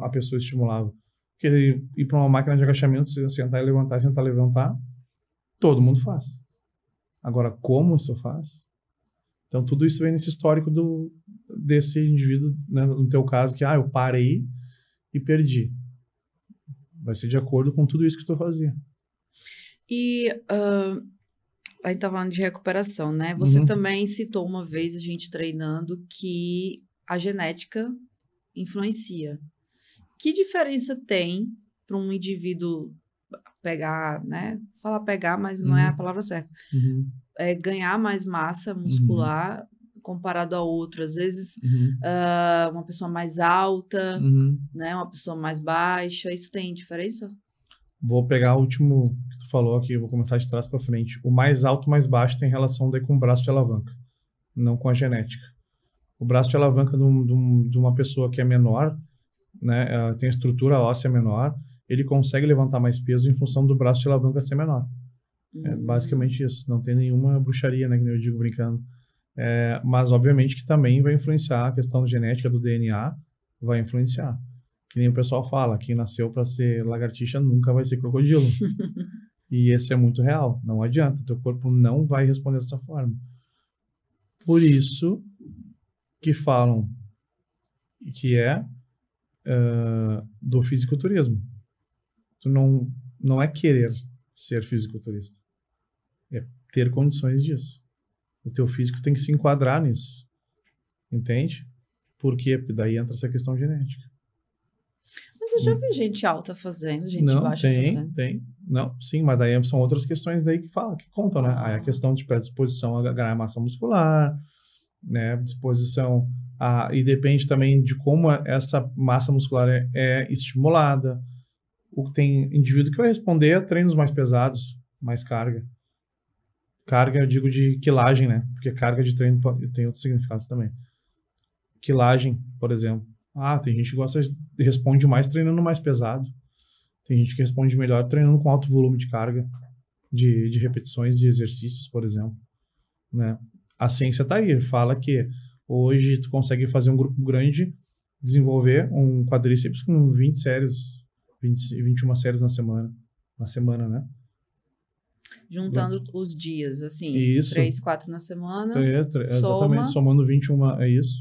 a pessoa estimulava. Porque ir para uma máquina de agachamento, sentar e levantar, todo mundo faz. Agora, como isso faz? Então, tudo isso vem nesse histórico desse indivíduo, né, no teu caso, que, eu parei e perdi. Vai ser de acordo com tudo isso que tu fazia. E aí tá falando de recuperação, né? Você também citou uma vez, a gente treinando, que a genética influencia. Que diferença tem para um indivíduo pegar, né? Falar pegar, mas não é a palavra certa. Ganhar mais massa muscular comparado a outro. Às vezes, uma pessoa mais alta, né? Uma pessoa mais baixa. Isso tem diferença? Vou pegar o último que tu falou aqui, eu vou começar de trás para frente. O mais alto e mais baixo tem relação daí com o braço de alavanca, não com a genética. O braço de alavanca de uma pessoa que é menor, né, tem estrutura óssea menor, ele consegue levantar mais peso em função do braço de alavanca ser menor. É basicamente isso. Não tem nenhuma bruxaria, né, que eu digo brincando. Mas, obviamente, que também vai influenciar a questão genética do DNA, vai influenciar. Que nem o pessoal fala, quem nasceu para ser lagartixa nunca vai ser crocodilo. E esse é muito real. Não adianta, teu corpo não vai responder dessa forma. Por isso que falam que do fisiculturismo. Tu não é querer ser fisiculturista. É ter condições disso. O teu físico tem que se enquadrar nisso. Entende? Por quê? Porque daí entra essa questão genética. Mas eu já vi gente alta fazendo, gente baixa fazendo. Tem. Não, sim, mas daí são outras questões daí que contam, né? Aí a questão de predisposição a ganhar massa muscular, né? Disposição e depende também de como essa massa muscular é estimulada. Tem indivíduo que vai responder a treinos mais pesados, mais carga. Carga, eu digo de quilagem, né? Porque carga de treino tem outros significados também. Quilagem, por exemplo. Tem gente que responde mais treinando mais pesado. Tem gente que responde melhor treinando com alto volume de carga, de repetições de exercícios, por exemplo. Né? A ciência está aí, fala que hoje tu consegue fazer um grupo grande, desenvolver um quadríceps com 20 séries, 21 séries na semana, né? Juntando os dias, assim, isso. 3, 4 na semana, exatamente, somando 21,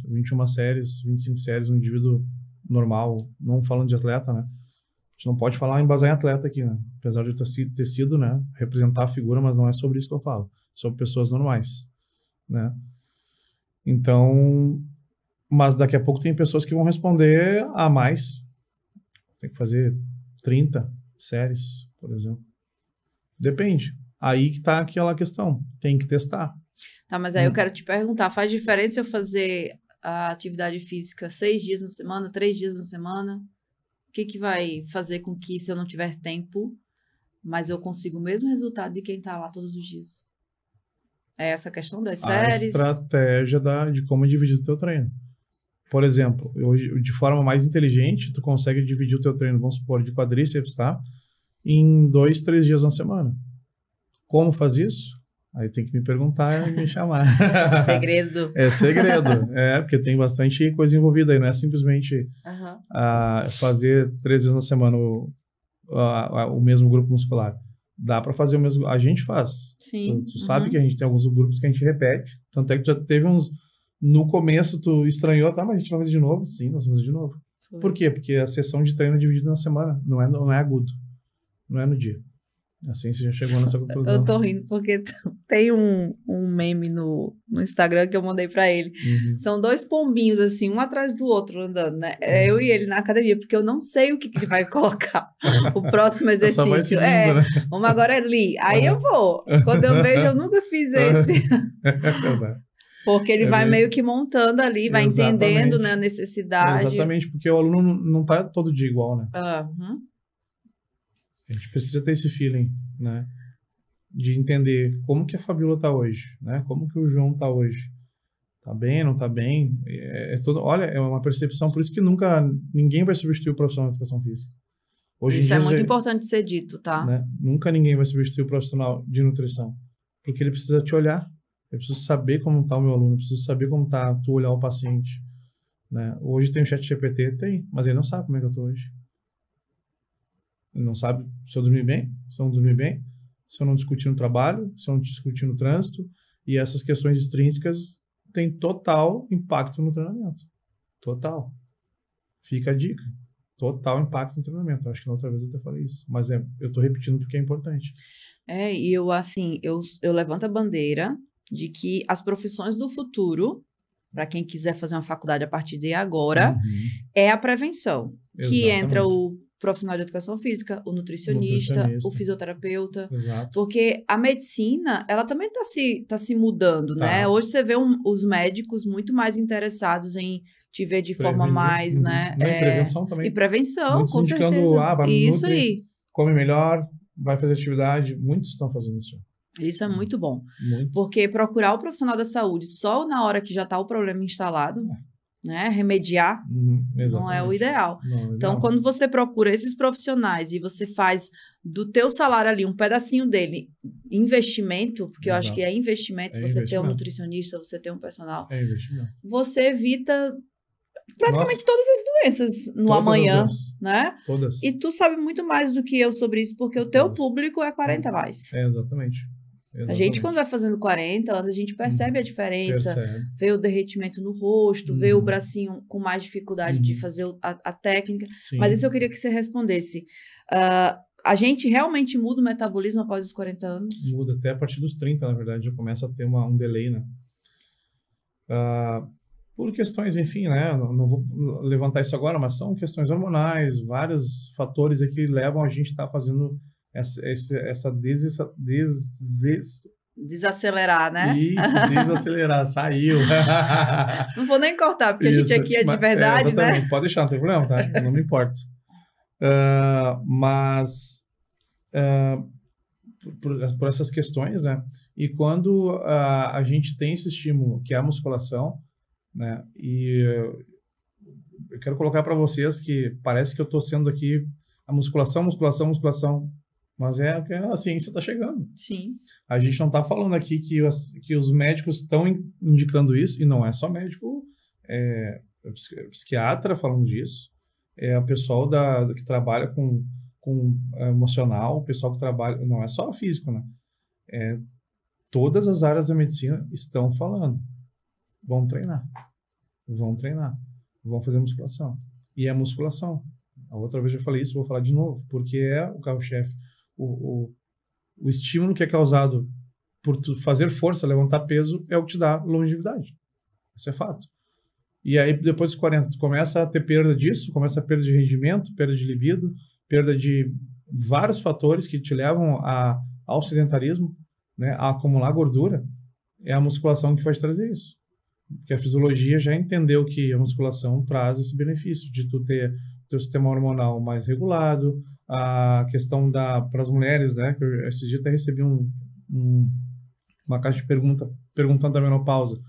21 séries, 25 séries, um indivíduo normal, não falando de atleta, né? A gente não pode falar em embasar em atleta aqui, né? Apesar de eu ter sido, né, representar a figura, mas não é sobre isso que eu falo, sobre pessoas normais, né? Então, mas daqui a pouco tem pessoas que vão responder a mais, tem que fazer 30 séries, por exemplo. Depende. Aí que tá aquela questão. Tem que testar. Tá, mas aí eu quero te perguntar, faz diferença eu fazer a atividade física 6 dias na semana, 3 dias na semana? O que vai fazer com que, se eu não tiver tempo, mas eu consigo o mesmo resultado de quem tá lá todos os dias? É essa questão das séries? A estratégia de como dividir o teu treino. Por exemplo, hoje, de forma mais inteligente, tu consegue dividir o teu treino, vamos supor, de quadríceps, tá? Em 2, 3 dias na semana. Como faz isso? Aí tem que me perguntar e me chamar. Segredo. É segredo. Porque tem bastante coisa envolvida aí. Não é simplesmente fazer 3 vezes na semana o mesmo grupo muscular. Dá para fazer o mesmo. A gente faz. Sim. Tu sabe que a gente tem alguns grupos que a gente repete. Tanto é que tu já teve uns... No começo tu estranhou, mas a gente vai fazer de novo? Sim, nós vamos fazer de novo. Foi. Por quê? Porque a sessão de treino é dividida na semana. Não é agudo. Não é no dia. Assim você já chegou nessa conclusão. Eu tô rindo porque tem um meme no Instagram que eu mandei pra ele. São 2 pombinhos, assim, um atrás do outro andando, né? Eu e ele na academia, porque eu não sei o que ele vai colocar. O próximo exercício. Né? Vamos agora ali. Aí eu vou. Quando eu vejo, eu nunca fiz esse. Porque ele vai meio que montando ali, vai entendendo, né, a necessidade. Exatamente, porque o aluno não tá todo dia igual, né? A gente precisa ter esse feeling, né? De entender como que a Fabiola tá hoje, né? Como que o João tá hoje. Tá bem, não tá bem? Olha, é uma percepção, por isso que ninguém vai substituir o profissional de educação física. Hoje isso é muito importante ser dito, tá? Né? Nunca ninguém vai substituir o profissional de nutrição. Porque ele precisa te olhar. Eu preciso saber como tá o meu aluno, eu preciso saber como tá tu olhar o paciente. Né? Hoje tem o ChatGPT? Tem, mas ele não sabe como é que eu tô hoje. Ele não sabe se eu dormi bem, se eu não dormi bem, se eu não discuti no trabalho, se eu não discuti no trânsito. E essas questões extrínsecas tem total impacto no treinamento. Total. Fica a dica. Total impacto no treinamento. Acho que na outra vez eu até falei isso. Mas eu tô repetindo porque é importante. E eu, assim, eu levanto a bandeira de que as profissões do futuro, para quem quiser fazer uma faculdade a partir de agora, é a prevenção. Que Exatamente. entra o profissional de educação física, o nutricionista, o fisioterapeuta. Exato. Porque a medicina, ela também tá se mudando, né? Hoje você vê os médicos muito mais interessados em te ver de forma mais, né? Não, e prevenção também. E prevenção, muitos com indicando, certeza. vai Isso nutri, aí. come melhor, vai fazer atividade. Muitos estão fazendo isso. Isso é muito bom. Muito. Porque procurar o profissional da saúde só na hora que já está o problema instalado, né? Remediar, não é o ideal. Então, quando você procura esses profissionais e você faz do teu salário ali um pedacinho dele investimento, porque eu acho que é investimento, você ter um nutricionista, você ter um personal, você evita praticamente todas as doenças no amanhã, né? Todas. E tu sabe muito mais do que eu sobre isso, porque o teu público é 40 mais. Exatamente. A gente, quando vai fazendo 40 anos, a gente percebe a diferença, vê o derretimento no rosto, vê o bracinho com mais dificuldade de fazer a técnica. Sim. Mas isso eu queria que você respondesse. A gente realmente muda o metabolismo após os 40 anos? Muda, até a partir dos 30, na verdade, já começa a ter um delay, né? Por questões, enfim, né? Não vou levantar isso agora, mas são questões hormonais, vários fatores aqui levam a gente a estar fazendo essa desacelerar, né? Isso, desacelerar, saiu. Não vou nem cortar, porque a gente aqui é de verdade, né? Pode deixar, não tem problema, tá? Não me importa. Por essas questões, né? E quando a gente tem esse estímulo, que é a musculação, né? E eu quero colocar para vocês que parece que eu estou sendo aqui a musculação, mas a ciência está chegando. Sim. A gente não está falando aqui que os médicos estão indicando isso, e não é só médico, é psiquiatra falando disso, é o pessoal que trabalha com emocional, o pessoal que trabalha, não é só físico, né? Todas as áreas da medicina estão falando. Vão treinar, vão fazer musculação. E é musculação. A outra vez eu falei isso, vou falar de novo, porque é o carro-chefe. O estímulo que é causado por tu fazer força, levantar peso, é o que te dá longevidade. Isso é fato. E aí, depois dos 40, tu começa a ter perda disso, começa a perda de rendimento, perda de libido, perda de vários fatores que te levam ao sedentarismo, né, a acumular gordura. É a musculação que vai te trazer isso. Porque a fisiologia já entendeu que a musculação traz esse benefício de tu ter teu sistema hormonal mais regulado, a questão para as mulheres, né, que esses dias até recebi uma caixa de perguntando da menopausa.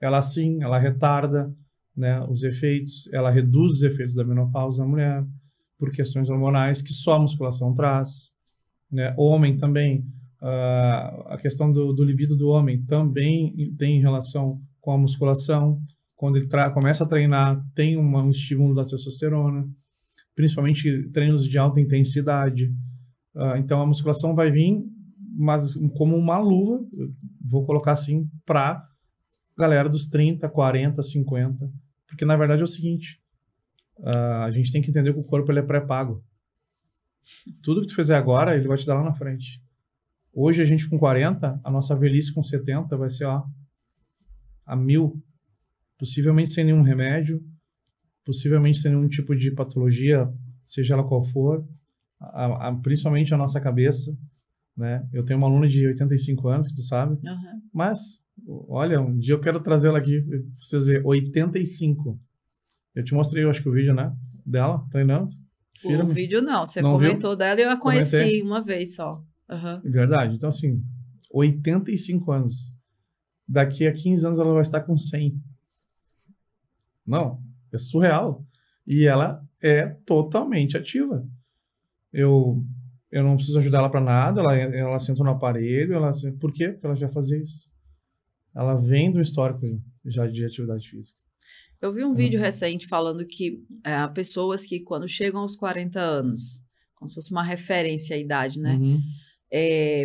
Ela sim, ela retarda, né, os efeitos, ela reduz os efeitos da menopausa na mulher por questões hormonais que só a musculação traz, né? Homem também, a questão do libido do homem também tem relação com a musculação. Quando ele começa a treinar, tem um estímulo da testosterona, principalmente treinos de alta intensidade. Então, a musculação vai vir, mas como uma luva, vou colocar assim, para galera dos 30, 40, 50. Porque, na verdade, é o seguinte, a gente tem que entender que o corpo ele é pré-pago. Tudo que tu fizer agora, ele vai te dar lá na frente. Hoje, a gente com 40, a nossa velhice com 70 vai ser a 1000. Possivelmente sem nenhum remédio, possivelmente sem nenhum tipo de patologia, seja ela qual for, principalmente a nossa cabeça, né? Eu tenho uma aluna de 85 anos, que tu sabe, mas, olha, um dia eu quero trazê-la aqui, pra vocês verem, 85. Eu te mostrei, eu acho que o vídeo, né, dela, treinando. O vídeo não, você não comentou viu? Dela e eu a conheci uma vez só. Verdade, então assim, 85 anos. Daqui a 15 anos ela vai estar com 100. Não, é surreal. E ela é totalmente ativa. Eu não preciso ajudar ela para nada, ela senta no aparelho, por quê? Porque ela já fazia isso. Ela vem do histórico já de atividade física. Eu vi um vídeo recente falando que pessoas que quando chegam aos 40 anos, como se fosse uma referência à idade, né?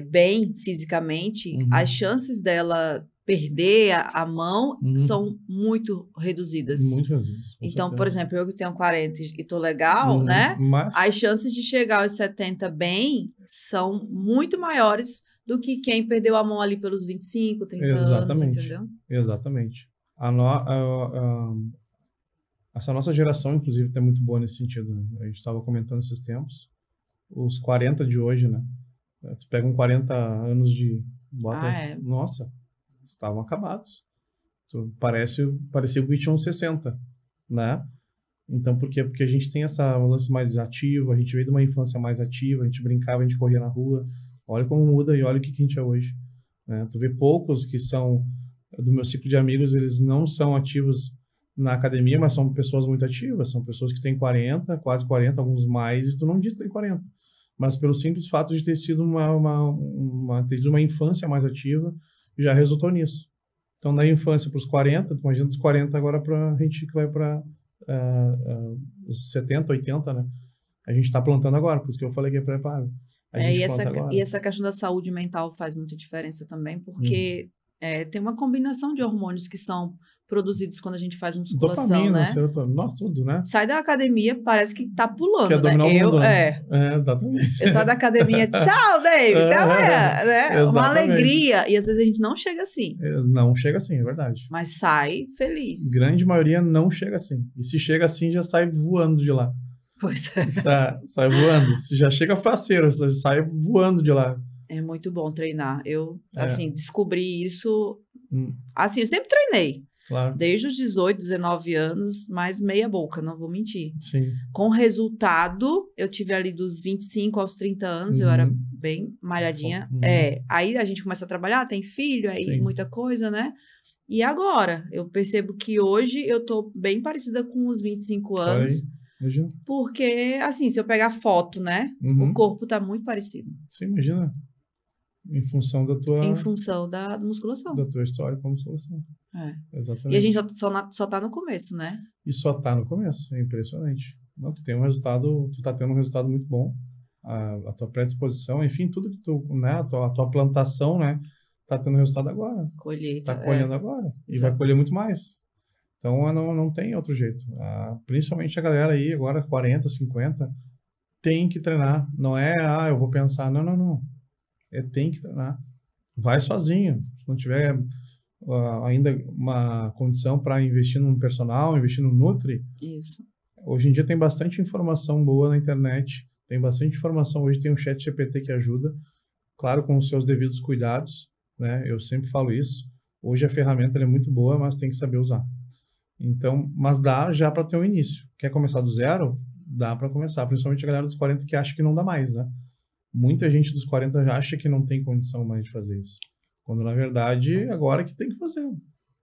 Bem fisicamente, as chances dela perder a mão são muito reduzidas. Muito reduzidas. Então, certeza. por exemplo, eu que tenho 40 e tô legal, né? Mas... As chances de chegar aos 70 bem são muito maiores do que quem perdeu a mão ali pelos 25, 30 anos, entendeu? Exatamente. Essa nossa geração, inclusive, tá muito boa nesse sentido. Né? A gente estava comentando esses tempos. Os 40 de hoje, né? Tu pega 40 anos de... Nossa, estavam acabados. Parecia que tinham 60, né? Então, por quê? Porque a gente tem essa lance mais ativo, a gente veio de uma infância mais ativa, a gente brincava, a gente corria na rua. Olha como muda e olha o que a gente é hoje. Né? Tu vê poucos que são do meu ciclo de amigos, eles não são ativos na academia, mas são pessoas muito ativas, são pessoas que têm 40, quase 40, alguns mais, e tu não diz que tem 40. Mas pelo simples fato de ter sido ter tido uma infância mais ativa, já resultou nisso. Então, da infância para os 40, imagina dos 40 agora para a gente que vai para os 70, 80, né? A gente está plantando agora, por isso que eu falei que é preparo. E essa questão da saúde mental faz muita diferença também, porque tem uma combinação de hormônios que são produzidos quando a gente faz musculação, dopamina, né? Serotonina, tudo, né? Sai da academia, parece que tá pulando, quer dominar né? O mundo, né? Exatamente. Eu saio da academia, tchau, David, até amanhã, né? Uma alegria, e às vezes a gente não chega assim. Não chega assim, é verdade. Mas sai feliz. Grande maioria não chega assim. E se chega assim, já sai voando de lá. Pois é. Sai voando. Se já chega faceiro, você sai voando de lá. É muito bom treinar. Eu, assim, descobri isso... Assim, eu sempre treinei. Claro. Desde os 18, 19 anos, mais meia boca, não vou mentir. Sim. Com resultado, eu tive ali dos 25 aos 30 anos, eu era bem malhadinha. Aí a gente começa a trabalhar, tem filho, aí muita coisa, né? E agora, eu percebo que hoje eu tô bem parecida com os 25 anos. Imagina. Porque, assim, se eu pegar foto, né? O corpo tá muito parecido. Sim, imagina. Em função da tua... Em função da musculação. Da tua história com a musculação. Exatamente. E a gente só tá no começo, né? E só tá no começo. É impressionante. Não, tu tá tendo um resultado muito bom. A tua predisposição, enfim, tudo que tu, né? A tua plantação, né? Tá tendo resultado agora. Colheita. Tá colhendo agora. E vai colher muito mais. Então, não tem outro jeito. Principalmente a galera aí, agora 40, 50, tem que treinar. Não é, eu vou pensar. Não. Tem que treinar. Vai sozinho. Se não tiver ainda uma condição para investir num personal, investir no Nutri. Isso. Hoje em dia tem bastante informação boa na internet. Tem bastante informação. Hoje tem um chat GPT que ajuda. Claro, com os seus devidos cuidados. Né? Eu sempre falo isso. Hoje a ferramenta é muito boa, mas tem que saber usar. Então, mas dá já para ter um início. Quer começar do zero? Dá para começar. Principalmente a galera dos 40 que acha que não dá mais, né? Muita gente dos 40 já acha que não tem condição mais de fazer isso. Quando, na verdade, agora que tem que fazer.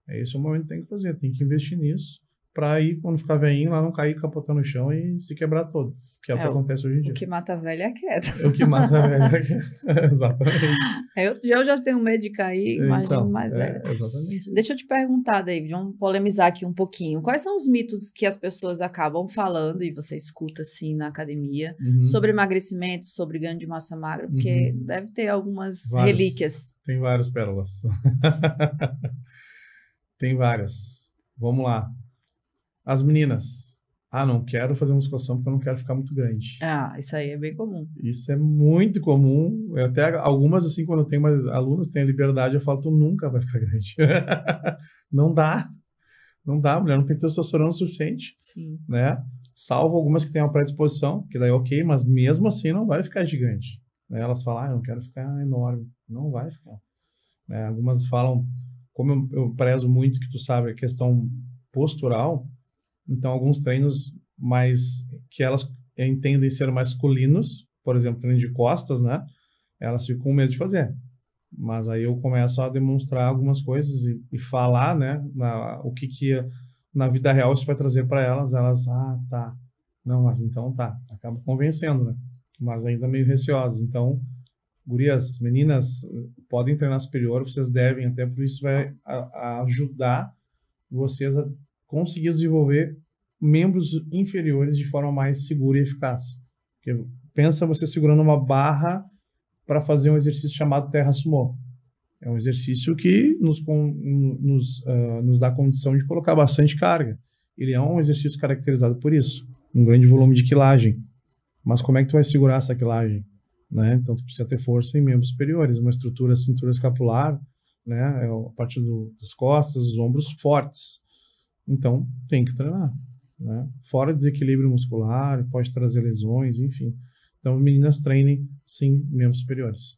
Esse é o momento que tem que fazer. Tem que investir nisso para aí, quando ficar velhinho, lá não cair, capotar no chão e se quebrar todo. Que é o que acontece hoje em dia. O que mata a velha é a queda. O que mata a velha é a queda. Exatamente. Eu já tenho medo de cair, imagino mais velha. Exatamente. Deixa eu te perguntar, David, vamos polemizar aqui um pouquinho. Quais são os mitos que as pessoas acabam falando, e você escuta assim na academia, sobre emagrecimento, sobre ganho de massa magra? Porque deve ter algumas relíquias. Tem várias pérolas. Tem várias. Vamos lá. As meninas. Não quero fazer musculação porque eu não quero ficar muito grande. Isso aí é bem comum. Isso é muito comum. Até algumas, assim, quando eu tenho mais alunas, tenho a liberdade, eu falo, tu nunca vai ficar grande. Não dá. Não dá, a mulher não tem testosterona suficiente. Sim. Né? Salvo algumas que têm uma predisposição, que daí ok, mas mesmo assim não vai ficar gigante. Né? Elas falam, eu não quero ficar enorme. Não vai ficar. Né? Algumas falam, como eu prezo muito, que tu sabe, a questão postural. Então, alguns treinos mais que elas entendem ser masculinos, por exemplo, treino de costas, né? Elas ficam com medo de fazer. Mas aí eu começo a demonstrar algumas coisas e falar, né? O que na vida real isso vai trazer para elas. Elas, tá. Não, mas então tá. Acaba convencendo, né? Mas ainda meio receosas. Então, gurias, meninas, podem treinar superior, vocês devem, até por isso vai ajudar vocês a conseguir desenvolver membros inferiores de forma mais segura e eficaz. Porque pensa você segurando uma barra para fazer um exercício chamado terra sumô. É um exercício que nos dá condição de colocar bastante carga. Ele é um exercício caracterizado por isso, um grande volume de quilagem. Mas como é que tu vai segurar essa quilagem? Né? Então, tu precisa ter força em membros superiores, uma estrutura cintura escapular, né? A parte das costas, os ombros fortes. Então, tem que treinar. Né? Fora desequilíbrio muscular, pode trazer lesões, enfim. Então, meninas treinem, sim, membros superiores.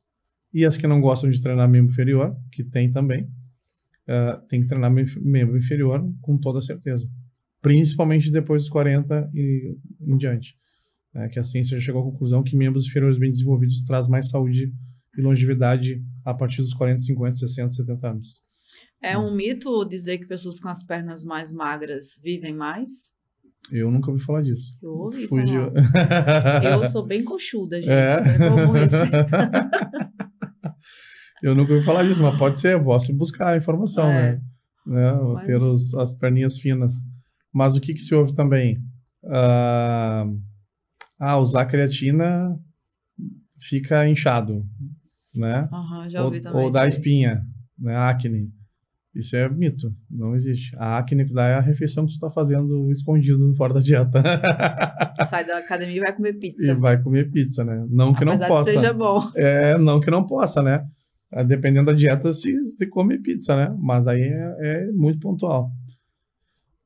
E as que não gostam de treinar membro inferior, que tem também, tem que treinar membro inferior com toda certeza. Principalmente depois dos 40 e em diante. Que a ciência já chegou à conclusão que membros inferiores bem desenvolvidos traz mais saúde e longevidade a partir dos 40, 50, 60, 70 anos. É um mito dizer que pessoas com as pernas mais magras vivem mais? Eu nunca ouvi falar disso. Eu ouvi falar. Eu sou bem coxuda, gente. Eu nunca ouvi falar disso, mas pode ser. Eu posso buscar a informação, né? Mas... ter as perninhas finas. Mas o que se ouve também? Usar creatina fica inchado, né? Já ouvi também. Ou dá espinha, né? Acne. Isso é mito, não existe. A acne que dá é a refeição que você está fazendo escondido fora da dieta. Sai da academia e vai comer pizza. E vai comer pizza, né? Não que não possa. Apesar que seja bom. Não que não possa, né? Dependendo da dieta, se come pizza, né? Mas aí é muito pontual. O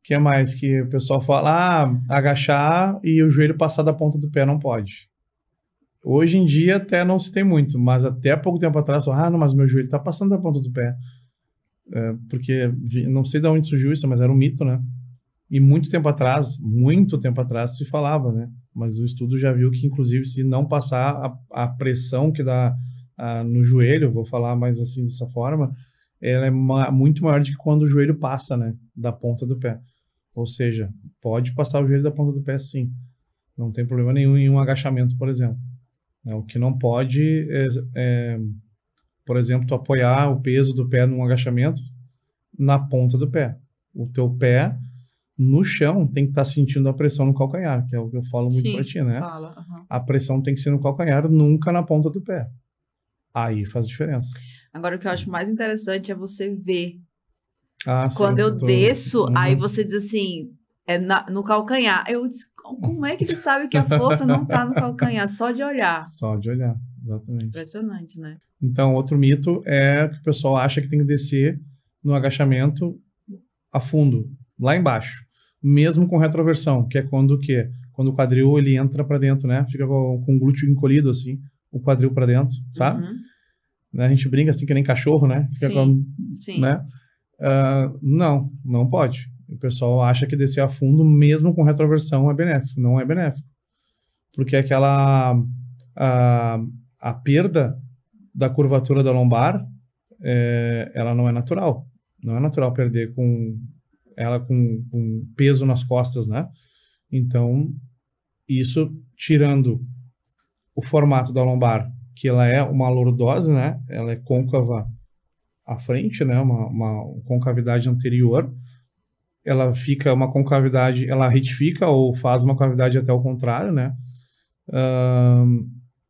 que mais que o pessoal fala? Agachar e o joelho passar da ponta do pé não pode. Hoje em dia até não se tem muito, mas até pouco tempo atrás, não, mas meu joelho está passando da ponta do pé. Porque não sei de onde surgiu isso, mas era um mito, né? E muito tempo atrás se falava, né? Mas o estudo já viu que, inclusive, se não passar a pressão que dá no joelho, vou falar mais assim dessa forma, ela é muito maior do que quando o joelho passa, né? Da ponta do pé. Ou seja, pode passar o joelho da ponta do pé, sim. Não tem problema nenhum em um agachamento, por exemplo. O que não pode por exemplo, tu apoiar o peso do pé num agachamento na ponta do pé. O teu pé no chão tem que estar sentindo a pressão no calcanhar, que é o que eu falo muito para ti, né? Fala. A pressão tem que ser no calcanhar, nunca na ponta do pé. Aí faz diferença. Agora, o que eu acho mais interessante é você ver. Quando eu desço, aí você diz assim, no calcanhar. Eu disse, como é que ele sabe que a força não está no calcanhar? Só de olhar. Só de olhar, exatamente. Impressionante, né? Então, outro mito é que o pessoal acha que tem que descer no agachamento a fundo, lá embaixo. Mesmo com retroversão, que é quando o quê? Quando o quadril ele entra para dentro, né? Fica com o glúteo encolhido, assim, o quadril para dentro, sabe? A gente brinca assim que nem cachorro, né? Fica sim. Né? Não pode. O pessoal acha que descer a fundo, mesmo com retroversão, é benéfico. Não é benéfico. Porque aquela... a perda da curvatura da lombar, ela não é natural. Não é natural perder com peso nas costas, né? Então, isso tirando o formato da lombar, que ela é uma lordose, né? Ela é côncava à frente, né? Uma concavidade anterior. Ela fica uma concavidade, ela retifica ou faz uma cavidade até o contrário, né?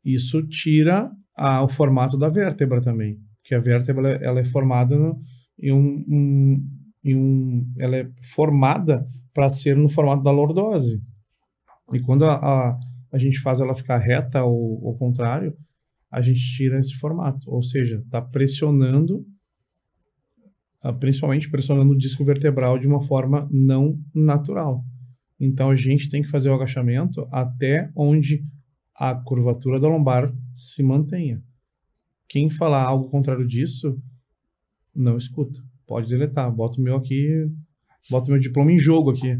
Isso tira o formato da vértebra também, porque a vértebra ela é formada ela é formada para ser no formato da lordose. E quando a gente faz ela ficar reta ou ao contrário, a gente tira esse formato, ou seja, está pressionando, principalmente pressionando o disco vertebral de uma forma não natural. Então a gente tem que fazer o agachamento até onde a curvatura da lombar se mantenha. Quem falar algo contrário disso, não escuta. Pode deletar. Bota o meu aqui, bota o meu diploma em jogo aqui.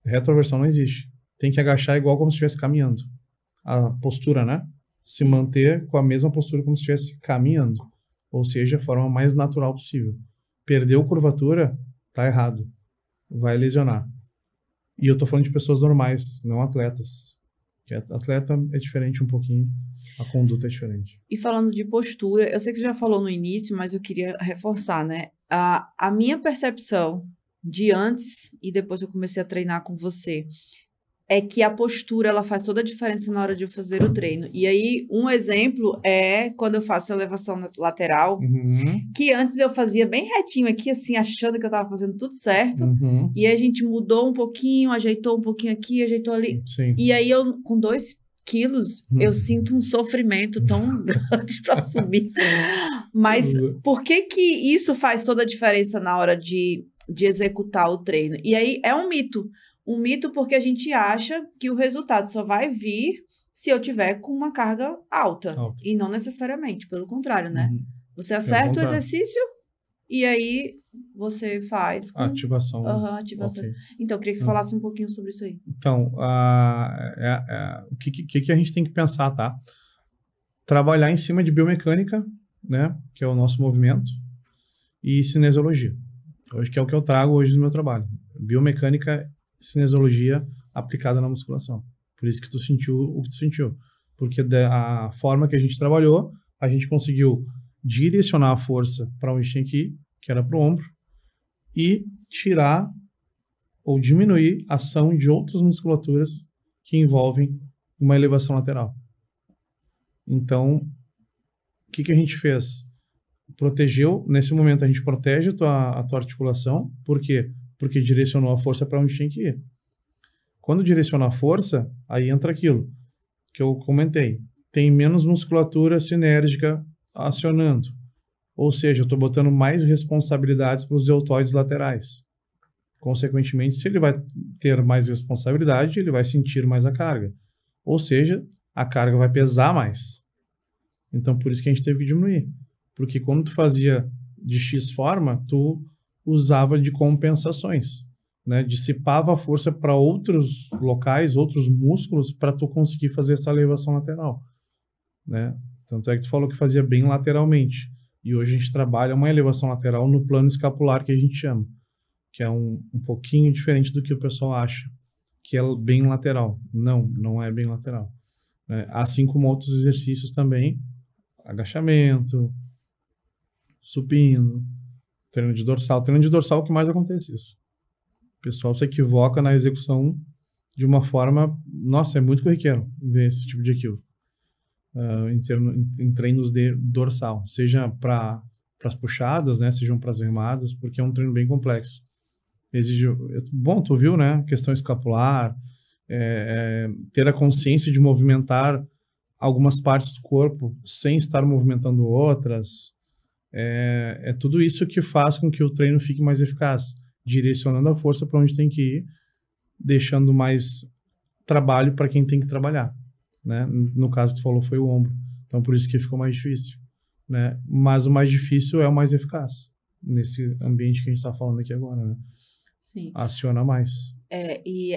Retroversão não existe. Tem que agachar igual como se estivesse caminhando. A postura, né? Se manter com a mesma postura como se estivesse caminhando. Ou seja, a forma mais natural possível. Perdeu curvatura, tá errado. Vai lesionar. E eu tô falando de pessoas normais, não atletas. Que atleta é diferente um pouquinho, a conduta é diferente. E falando de postura, eu sei que você já falou no início, mas eu queria reforçar, né? A minha percepção de antes e depois que eu comecei a treinar com você, é que a postura, ela faz toda a diferença na hora de eu fazer o treino. E aí, um exemplo é quando eu faço a elevação lateral, que antes eu fazia bem retinho aqui, assim, achando que eu tava fazendo tudo certo. E aí a gente mudou um pouquinho, ajeitou um pouquinho aqui, ajeitou ali. Sim. E aí eu, com 2 quilos, eu sinto um sofrimento tão grande para subir. Mas por que que isso faz toda a diferença na hora de executar o treino? E aí é um mito. Um mito porque a gente acha que o resultado só vai vir se eu tiver com uma carga alta. E não necessariamente, pelo contrário, né? Você acerta o exercício e aí você faz com... Ativação. Ativação. Okay. Então, eu queria que você falasse um pouquinho sobre isso aí. Então, o que a gente tem que pensar, tá? Trabalhar em cima de biomecânica, né? Que é o nosso movimento, e cinesiologia. Hoje que é o que eu trago hoje no meu trabalho. Biomecânica, cinesiologia aplicada na musculação. Por isso que tu sentiu o que tu sentiu. Porque a forma que a gente trabalhou, a gente conseguiu direcionar a força para onde tinha que ir, que era para o ombro, e tirar ou diminuir a ação de outras musculaturas que envolvem uma elevação lateral. Então, o que a gente fez? Protegeu, nesse momento a gente protege a tua articulação. Por quê? Porque direcionou a força para onde tinha que ir. Quando direciona a força, aí entra aquilo que eu comentei. Tem menos musculatura sinérgica acionando. Ou seja, eu estou botando mais responsabilidades para os deltoides laterais. Consequentemente, se ele vai ter mais responsabilidade, ele vai sentir mais a carga. Ou seja, a carga vai pesar mais. Então, por isso que a gente teve que diminuir. Porque quando tu fazia de X forma, tu usava de compensações, né? Dissipava a força para outros locais, outros músculos, para tu conseguir fazer essa elevação lateral, né? Tanto é que tu falou que fazia bem lateralmente. E hoje a gente trabalha uma elevação lateral no plano escapular, que a gente chama, que é um pouquinho diferente do que o pessoal acha, que é bem lateral. Não é bem lateral, né? Assim como outros exercícios também, agachamento, supino, treino de dorsal. Treino de dorsal é o que mais acontece isso. O pessoal se equivoca na execução de uma forma... Nossa, é muito corriqueiro ver esse tipo de equívoco. Em treinos de dorsal. Seja para as puxadas, né? Sejam para as remadas, porque é um treino bem complexo. Exige... Bom, tu viu, né? Questão escapular, ter a consciência de movimentar algumas partes do corpo sem estar movimentando outras. É tudo isso que faz com que o treino fique mais eficaz, direcionando a força para onde tem que ir, deixando mais trabalho para quem tem que trabalhar, né? No caso que tu falou foi o ombro, então por isso que ficou mais difícil, né? Mas o mais difícil é o mais eficaz nesse ambiente que a gente está falando aqui agora, né? Sim. Aciona mais. E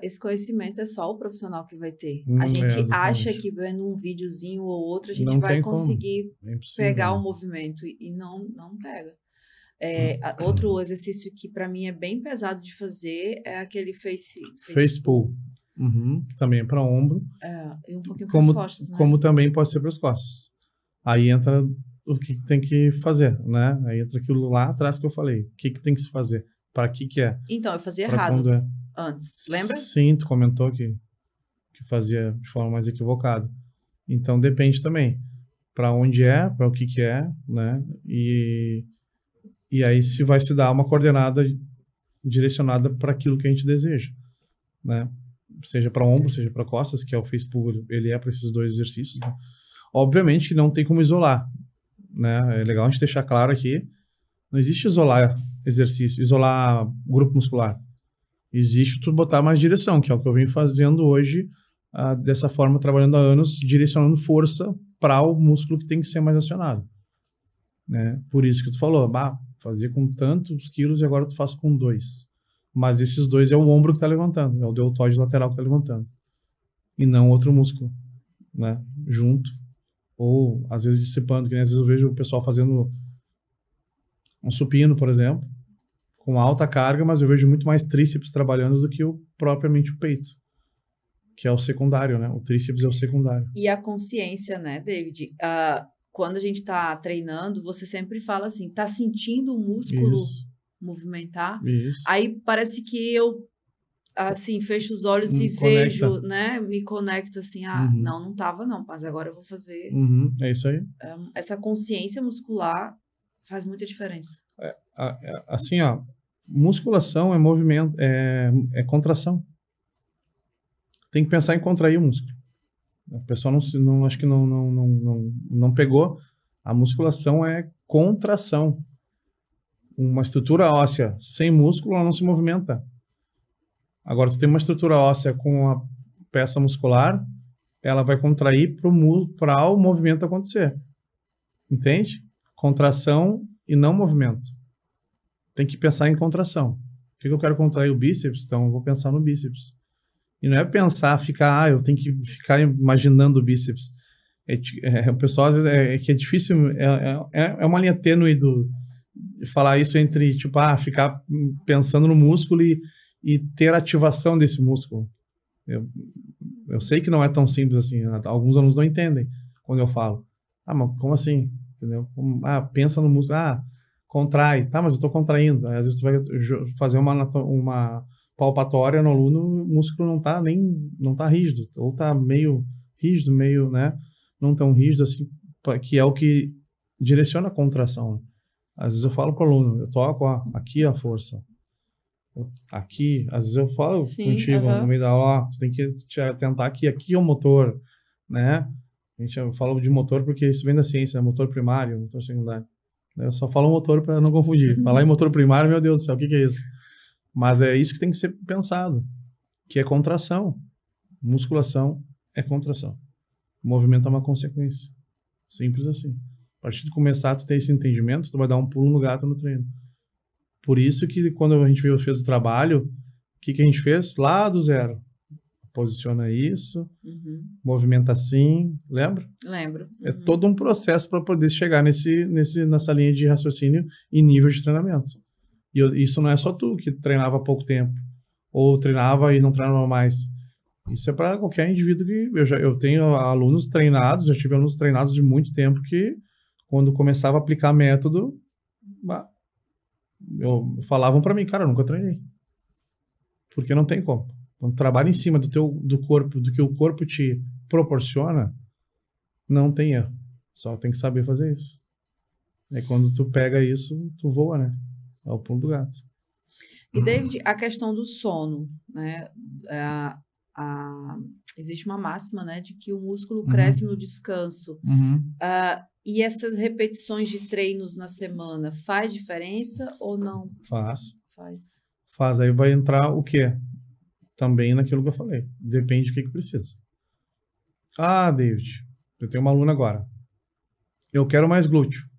esse conhecimento é só o profissional que vai ter. A gente acha que vendo um videozinho ou outro a gente vai conseguir pegar o movimento e não pega. Outro exercício que para mim é bem pesado de fazer é aquele face pull. Que também é para ombro. E um pouquinho para as costas, né? Como também pode ser para as costas. Aí entra o que tem que fazer, né? Aí entra aquilo lá atrás que eu falei. O que tem que se fazer? Para que é? Então, eu fazia errado antes, lembra? Sim, tu comentou que fazia de forma mais equivocada. Então, depende também. Para onde é, para o que é, né? E aí se vai se dar uma coordenada direcionada para aquilo que a gente deseja, né? Seja para ombro, seja para costas, que é o face pull, ele é para esses dois exercícios, né? Obviamente que não tem como isolar, né? É legal a gente deixar claro aqui, não existe isolar exercício, isolar grupo muscular. Existe tu botar mais direção, que é o que eu venho fazendo hoje, dessa forma, trabalhando há anos, direcionando força para o músculo que tem que ser mais acionado, né? Por isso que tu falou, fazia com tantos quilos e agora tu faz com 2. Mas esses 2 é o ombro que está levantando, é o deltoide lateral que está levantando. E não outro músculo, né? Junto. Ou, às vezes, dissipando, que nem às vezes eu vejo o pessoal fazendo um supino, por exemplo, com alta carga, mas eu vejo muito mais tríceps trabalhando do que propriamente o peito, que é o secundário, né? O tríceps é o secundário. E a consciência, né, David? Quando a gente tá treinando, você sempre fala assim, tá sentindo o músculo movimentar? Isso. Aí parece que eu assim, fecho os olhos e Conecta. vejo, né? Me conecto assim, não tava não, mas agora eu vou fazer. É isso aí. Essa consciência muscular faz muita diferença. Assim, ó, musculação é movimento, é contração. Tem que pensar em contrair o músculo. A pessoa acho que não pegou. A musculação é contração. Uma estrutura óssea sem músculo, ela não se movimenta. Agora, tu tem uma estrutura óssea com a peça muscular, ela vai contrair para o movimento acontecer. Entende? Contração e não movimento. Tem que pensar em contração. O que eu quero contrair? O bíceps? Então, eu vou pensar no bíceps. E não é pensar, eu tenho que ficar imaginando o bíceps. O pessoal, às vezes, que é difícil, é uma linha tênue de falar isso entre, tipo, ficar pensando no músculo e ter ativação desse músculo. Eu sei que não é tão simples assim. Alguns alunos não entendem quando eu falo. Mas como assim? Entendeu? Pensa no músculo. Contrai. Tá, mas eu estou contraindo. Às vezes tu vai fazer uma palpatória no aluno, o músculo não tá rígido. Ou tá meio rígido, meio, né? Não tão rígido assim, que é o que direciona a contração. Às vezes eu falo para o aluno, eu toco, aqui a força. Aqui, às vezes eu falo contigo no meio da aula, tu tem que tentar aqui é o motor, né? Eu falo de motor porque isso vem da ciência, motor primário, motor secundário. Eu só falo motor para não confundir. Falar em motor primário, meu Deus do céu, o que é isso? Mas é isso que tem que ser pensado, que é contração. Musculação é contração. O movimento é uma consequência. Simples assim. A partir de começar a ter esse entendimento, tu vai dar um pulo no gato no treino. Por isso que quando a gente fez o trabalho, o que a gente fez? Lá do zero. Posiciona isso, movimenta assim, lembra? Lembro. É todo um processo para poder chegar nessa linha de raciocínio e nível de treinamento. E isso não é só tu que treinava há pouco tempo, ou treinava e não treinava mais. Isso é para qualquer indivíduo que... Eu tenho alunos treinados, já tive alunos treinados de muito tempo que, quando começava a aplicar método, falavam para mim, cara, eu nunca treinei. Porque não tem como. Quando trabalha em cima do corpo, do que o corpo te proporciona, não tem erro. Só tem que saber fazer isso. E quando tu pega isso, tu voa, né? É o pulo do gato. E, David, a questão do sono, né? Existe uma máxima, né, de que o músculo cresce no descanso. E essas repetições de treinos na semana faz diferença ou não? Faz. Faz. Aí vai entrar o quê? Também naquilo que eu falei. Depende do que precisa. David, eu tenho uma aluna agora. Eu quero mais glúteo.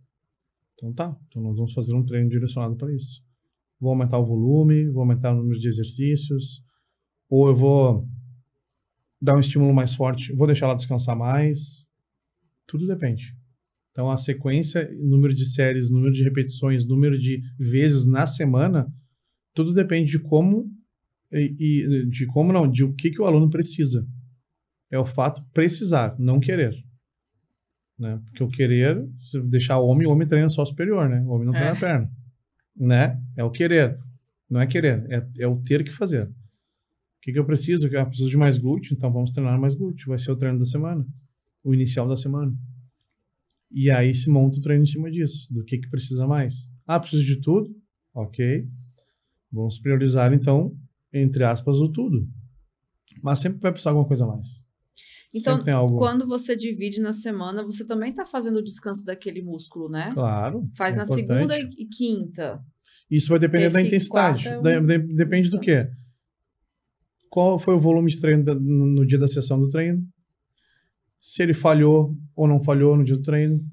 Então tá. Então nós vamos fazer um treino direcionado para isso. Vou aumentar o volume, vou aumentar o número de exercícios, ou eu vou dar um estímulo mais forte, vou deixar ela descansar mais. Tudo depende. Então a sequência, número de séries, número de repetições, número de vezes na semana, tudo depende de como de o que o aluno precisa. É o fato precisar, não querer. Né? Porque o querer, se deixar o homem treina só superior, né? O homem não treina a perna. Né? É o querer. Não é querer, é o ter que fazer. O que eu preciso? Eu preciso de mais glúteo, então vamos treinar mais glúteo. Vai ser o treino da semana. O inicial da semana. E aí se monta o treino em cima disso. Do que precisa mais. Preciso de tudo? Ok. Vamos priorizar, então, entre aspas, o tudo. Mas sempre vai precisar de alguma coisa a mais. Então, quando você divide na semana, você também está fazendo o descanso daquele músculo, né? Claro. Faz na segunda e quinta. Isso vai depender da intensidade. Depende do quê? Qual foi o volume de treino no dia da sessão do treino? Se ele falhou ou não falhou no dia do treino?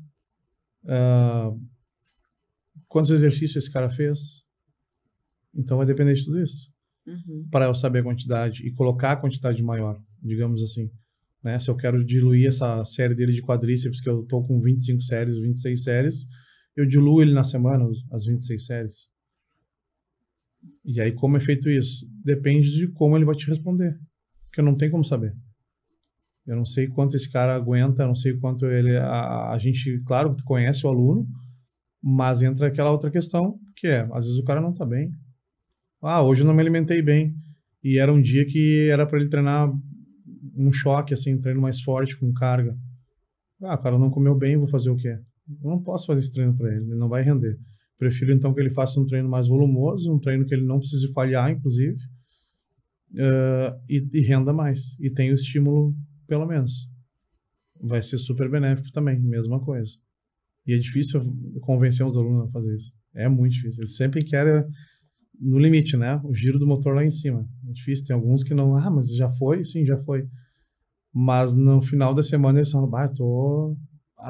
Quantos exercícios esse cara fez? Então vai depender de tudo isso. Para eu saber a quantidade e colocar a quantidade maior, digamos assim. Né? Se eu quero diluir essa série dele de quadríceps, que eu estou com 25 séries, 26 séries, eu diluo ele na semana, as 26 séries. E aí, como é feito isso? Depende de como ele vai te responder. Porque eu não tenho como saber. Eu não sei quanto esse cara aguenta, eu não sei quanto ele... A gente, claro, conhece o aluno, mas entra aquela outra questão, que é, às vezes o cara não está bem. Hoje eu não me alimentei bem. E era um dia que era para ele treinar um choque, assim, um treino mais forte, com carga. Ah, o cara não comeu bem, vou fazer o quê? Eu não posso fazer esse treino para ele não vai render. Prefiro, então, que ele faça um treino mais volumoso, um treino que ele não precise falhar, inclusive, e renda mais. E tenha o estímulo, pelo menos. Vai ser super benéfico também, mesma coisa. E é difícil convencer os alunos a fazer isso. É muito difícil. Eles sempre querem no limite, né? O giro do motor lá em cima. É difícil. Tem alguns que não... Ah, mas já foi? Sim, já foi. Mas no final da semana eles falam,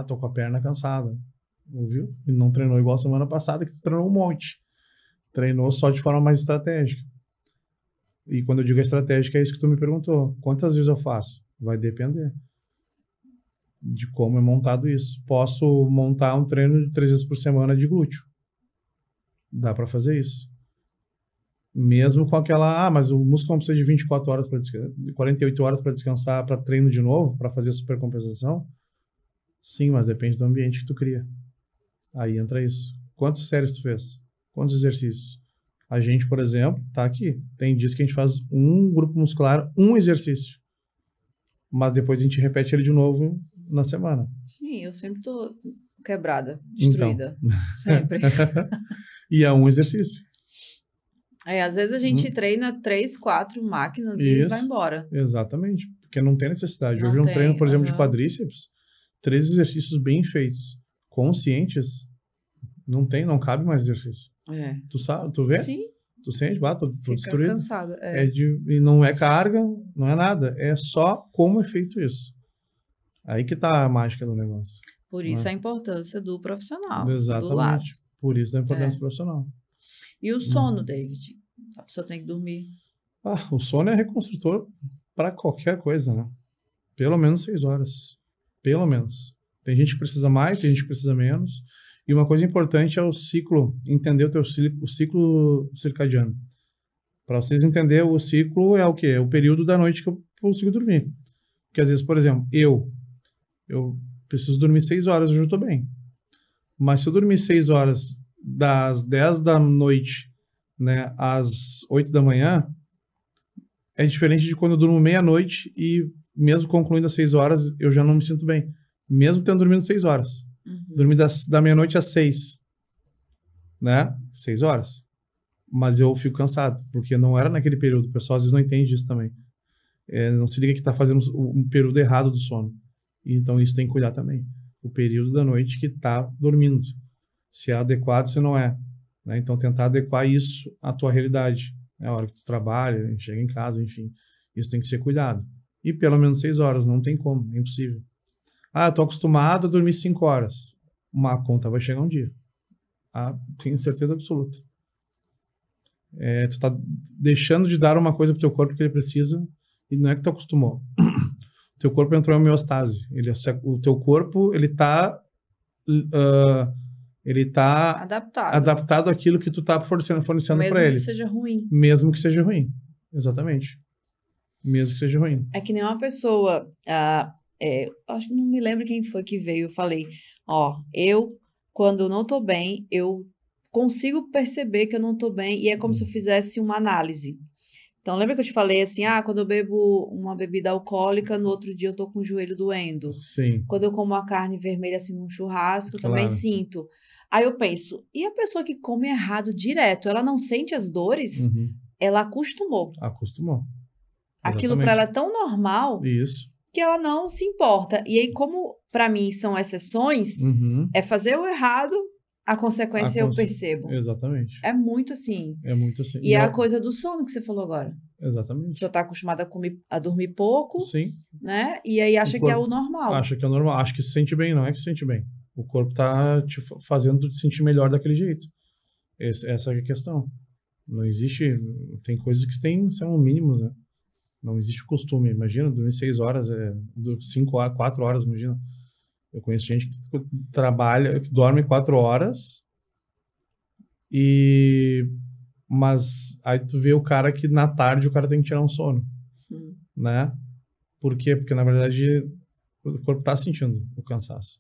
tô com a perna cansada. Viu? E não treinou igual a semana passada, que tu treinou um monte. Treinou só de forma mais estratégica. E quando eu digo estratégica, é isso que tu me perguntou. Quantas vezes eu faço? Vai depender de como é montado isso. Posso montar um treino de 3 vezes por semana de glúteo. Dá para fazer isso. Mesmo com aquela, mas o músculo não precisa de 24 horas para descansar, 48 horas para descansar, para treino de novo, para fazer a supercompensação. Sim, mas depende do ambiente que tu cria. Aí entra isso. Quantas séries tu fez? Quantos exercícios? A gente, por exemplo, tá aqui. Tem dias que a gente faz um grupo muscular, um exercício. Mas depois a gente repete ele de novo na semana. Sim, eu sempre tô quebrada, destruída. Então. Sempre. E é um exercício. Às vezes a gente treina 3, 4 máquinas e vai embora. Exatamente. Porque não tem necessidade. Não Hoje tem, um treino, por exemplo, de quadríceps, 3 exercícios bem feitos, conscientes, não cabe mais exercício. Tu sabe, tu vê? Sim. Tu sente, tô destruído. Cansada. E não é carga, não é nada. É só como é feito isso. Aí que tá a mágica do negócio. Por isso a importância do profissional. Exatamente. Do lado. Por isso a importância do profissional. E o sono, David? A pessoa tem que dormir. O sono é reconstrutor para qualquer coisa, né? Pelo menos 6 horas. Pelo menos. Tem gente que precisa mais, tem gente que precisa menos. E uma coisa importante é o ciclo, entender o ciclo circadiano. Para vocês entenderem, o ciclo é o quê? É o período da noite que eu consigo dormir. Porque às vezes, por exemplo, eu preciso dormir 6 horas, hoje eu estou bem. Mas se eu dormir 6 horas das 10 da noite, né, às 8 da manhã, é diferente de quando eu durmo meia-noite e mesmo concluindo as 6 horas, eu já não me sinto bem. Mesmo tendo dormido 6 horas. Dormi da meia-noite às 6. Né? 6 horas. Mas eu fico cansado, porque não era naquele período. O pessoal às vezes não entende isso também. Não se liga que está fazendo um período errado do sono. Então isso tem que cuidar também. O período da noite que está dormindo. Se é adequado, se não é. Né? Então tentar adequar isso à tua realidade. É a hora que tu trabalha, chega em casa, enfim. Isso tem que ser cuidado. E pelo menos 6 horas, não tem como, é impossível. Eu tô acostumado a dormir 5 horas. Uma conta vai chegar um dia. Tenho certeza absoluta. Tu tá deixando de dar uma coisa pro teu corpo que ele precisa e não é que tu acostumou. O teu corpo entrou em homeostase. O teu corpo, ele tá adaptado àquilo que tu tá fornecendo para ele. Mesmo que seja ruim. Mesmo que seja ruim. Exatamente. Mesmo que seja ruim. É que nem uma pessoa... acho que não me lembro quem foi que veio. Eu falei, quando eu não tô bem, eu consigo perceber que eu não tô bem e é como se eu fizesse uma análise. Então, lembra que eu te falei assim, quando eu bebo uma bebida alcoólica, no outro dia eu tô com o joelho doendo. Sim. Quando eu como uma carne vermelha, assim, num churrasco, eu também sinto. Aí eu penso, e a pessoa que come errado direto, ela não sente as dores? Ela acostumou. Acostumou. Aquilo para ela é tão normal... Isso. Que ela não se importa. E aí, como para mim são exceções, é fazer o errado, a consequência eu percebo. Exatamente. É muito assim. É muito assim. E é a coisa do sono que você falou agora. Exatamente. Já está acostumada a dormir pouco. Sim. Né? E aí acha que é o normal. Acha que é o normal. Acha que se sente bem, não é que se sente bem. O corpo tá te fazendo te sentir melhor daquele jeito. Essa é a questão. Não existe... Tem coisas que são mínimos, né? Não existe costume. Imagina, dormir 6 horas, 4 horas, imagina. Eu conheço gente que trabalha, que dorme 4 horas, mas aí tu vê o cara que na tarde o cara tem que tirar um sono. Né? Por quê? Porque, na verdade, o corpo tá sentindo o cansaço.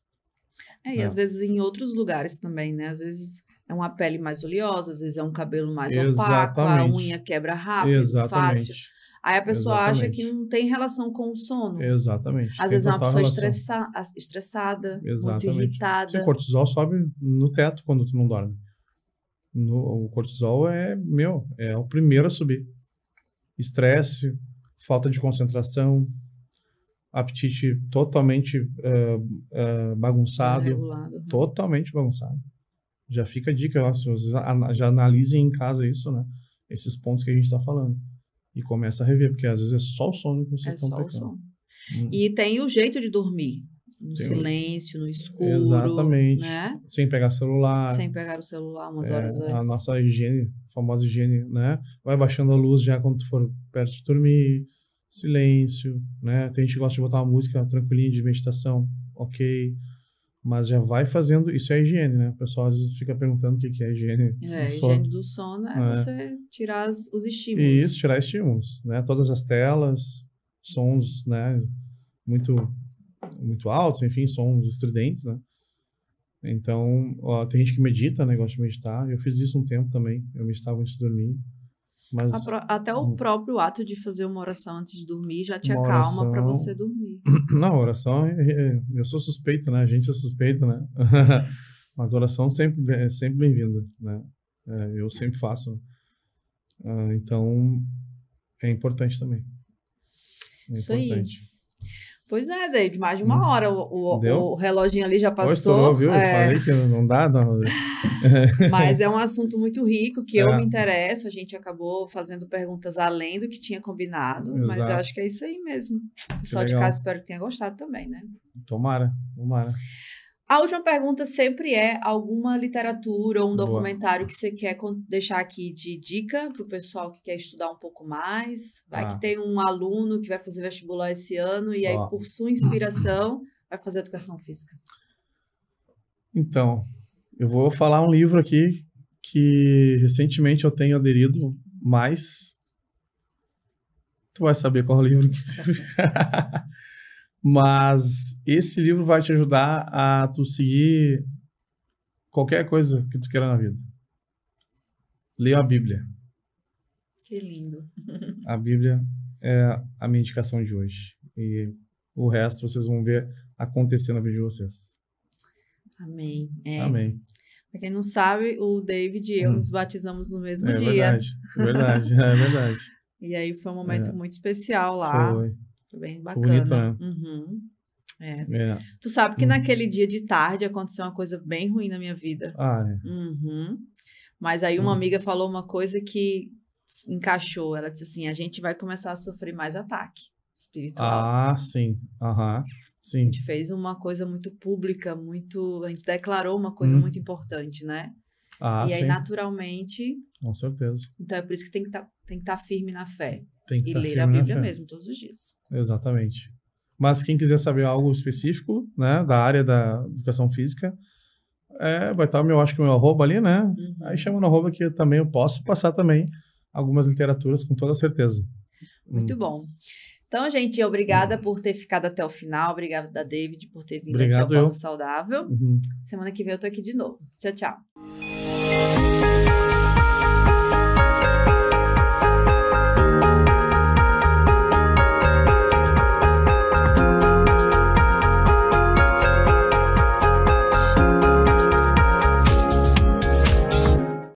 E às vezes em outros lugares também, né? Às vezes É uma pele mais oleosa, às vezes é um cabelo mais opaco, a Exatamente. unha quebra rápido, fácil. Exatamente. Aí a pessoa acha que Exatamente. não tem relação com o sono. Exatamente. Às Tem vezes é uma total pessoa relação. estressada, muito Exatamente. Sim, irritada. o cortisol sobe no teto quando tu não dorme. O cortisol é o primeiro a subir. Estresse, falta de concentração, apetite totalmente bagunçado. Desregulado. Totalmente bagunçado. Já fica a dica, ó, já analisem em casa isso, né? Esses pontos que a gente está falando. E começa a rever, porque às vezes é só o sono que vocês estão É só o pecando. sono. E tem o jeito de dormir. No silêncio, no escuro. Exatamente. Né? Sem pegar celular. Sem pegar o celular umas horas antes. A nossa higiene, famosa higiene, né? Vai baixando a luz já quando tu for perto de dormir. Silêncio, né? Tem gente que gosta de botar uma música tranquilinha de meditação. Ok. Mas já vai fazendo... Isso é higiene, né? O pessoal às vezes fica perguntando o que é higiene. A higiene do sono é você tirar os estímulos. Isso, tirar estímulos, né? Todas as telas, sons, né? Muito altos, enfim, sons estridentes, né? Então, tem gente que medita, né? Gosta de meditar. Eu fiz isso um tempo também. Eu meditava antes de dormir. Mas até o próprio ato de fazer uma oração antes de dormir já te acalma para você dormir. Não, oração, eu sou suspeito, né? A gente é suspeito, né? Mas oração é sempre bem-vinda, né? Eu sempre faço. Então, é importante também. Isso importante. Aí. Pois é, David, mais de uma hora o reloginho ali já passou. Estourou, viu? Eu falei que não dá. Não. Mas é um assunto muito rico, que eu me interesso. A gente acabou fazendo perguntas além do que tinha combinado. Exato. Mas eu acho que é isso aí mesmo. O pessoal de casa espero que tenha gostado também, né? Tomara. A última pergunta sempre é alguma literatura ou um documentário que você quer deixar aqui de dica para o pessoal que quer estudar um pouco mais. Vai que tem um aluno que vai fazer vestibular esse ano e aí, por sua inspiração, vai fazer educação física. Então, eu vou falar um livro aqui que recentemente eu tenho aderido, mas tu vai saber qual livro que Mas esse livro vai te ajudar a tu seguir qualquer coisa que tu queira na vida. Leia a Bíblia. Que lindo. A Bíblia é a minha indicação de hoje. E o resto vocês vão ver acontecer na vida de vocês. Amém. Amém. Pra quem não sabe, o David e eu nos batizamos no mesmo dia. Verdade. E aí foi um momento muito especial lá. Foi bem bacana. Bonito, né? Uhum. Tu sabe que naquele dia de tarde aconteceu uma coisa bem ruim na minha vida. Uhum. Mas aí uma amiga falou uma coisa que encaixou. Ela disse assim, a gente vai começar a sofrer mais ataque espiritual. Sim. Sim. A gente fez uma coisa muito pública, a gente declarou uma coisa muito importante, né? E aí, naturalmente... Com certeza. Então, é por isso que tem que estar firme na fé. E ler a Bíblia mesmo, todos os dias. Exatamente. Mas quem quiser saber algo específico, né, da área da educação física, vai estar acho que o meu arroba ali, né? Aí chama no arroba que eu posso passar também algumas literaturas com toda certeza. Muito bom. Então, gente, obrigada por ter ficado até o final. Obrigada, David, por ter vindo aqui ao Pausa Saudável. Semana que vem eu tô aqui de novo. Tchau, tchau.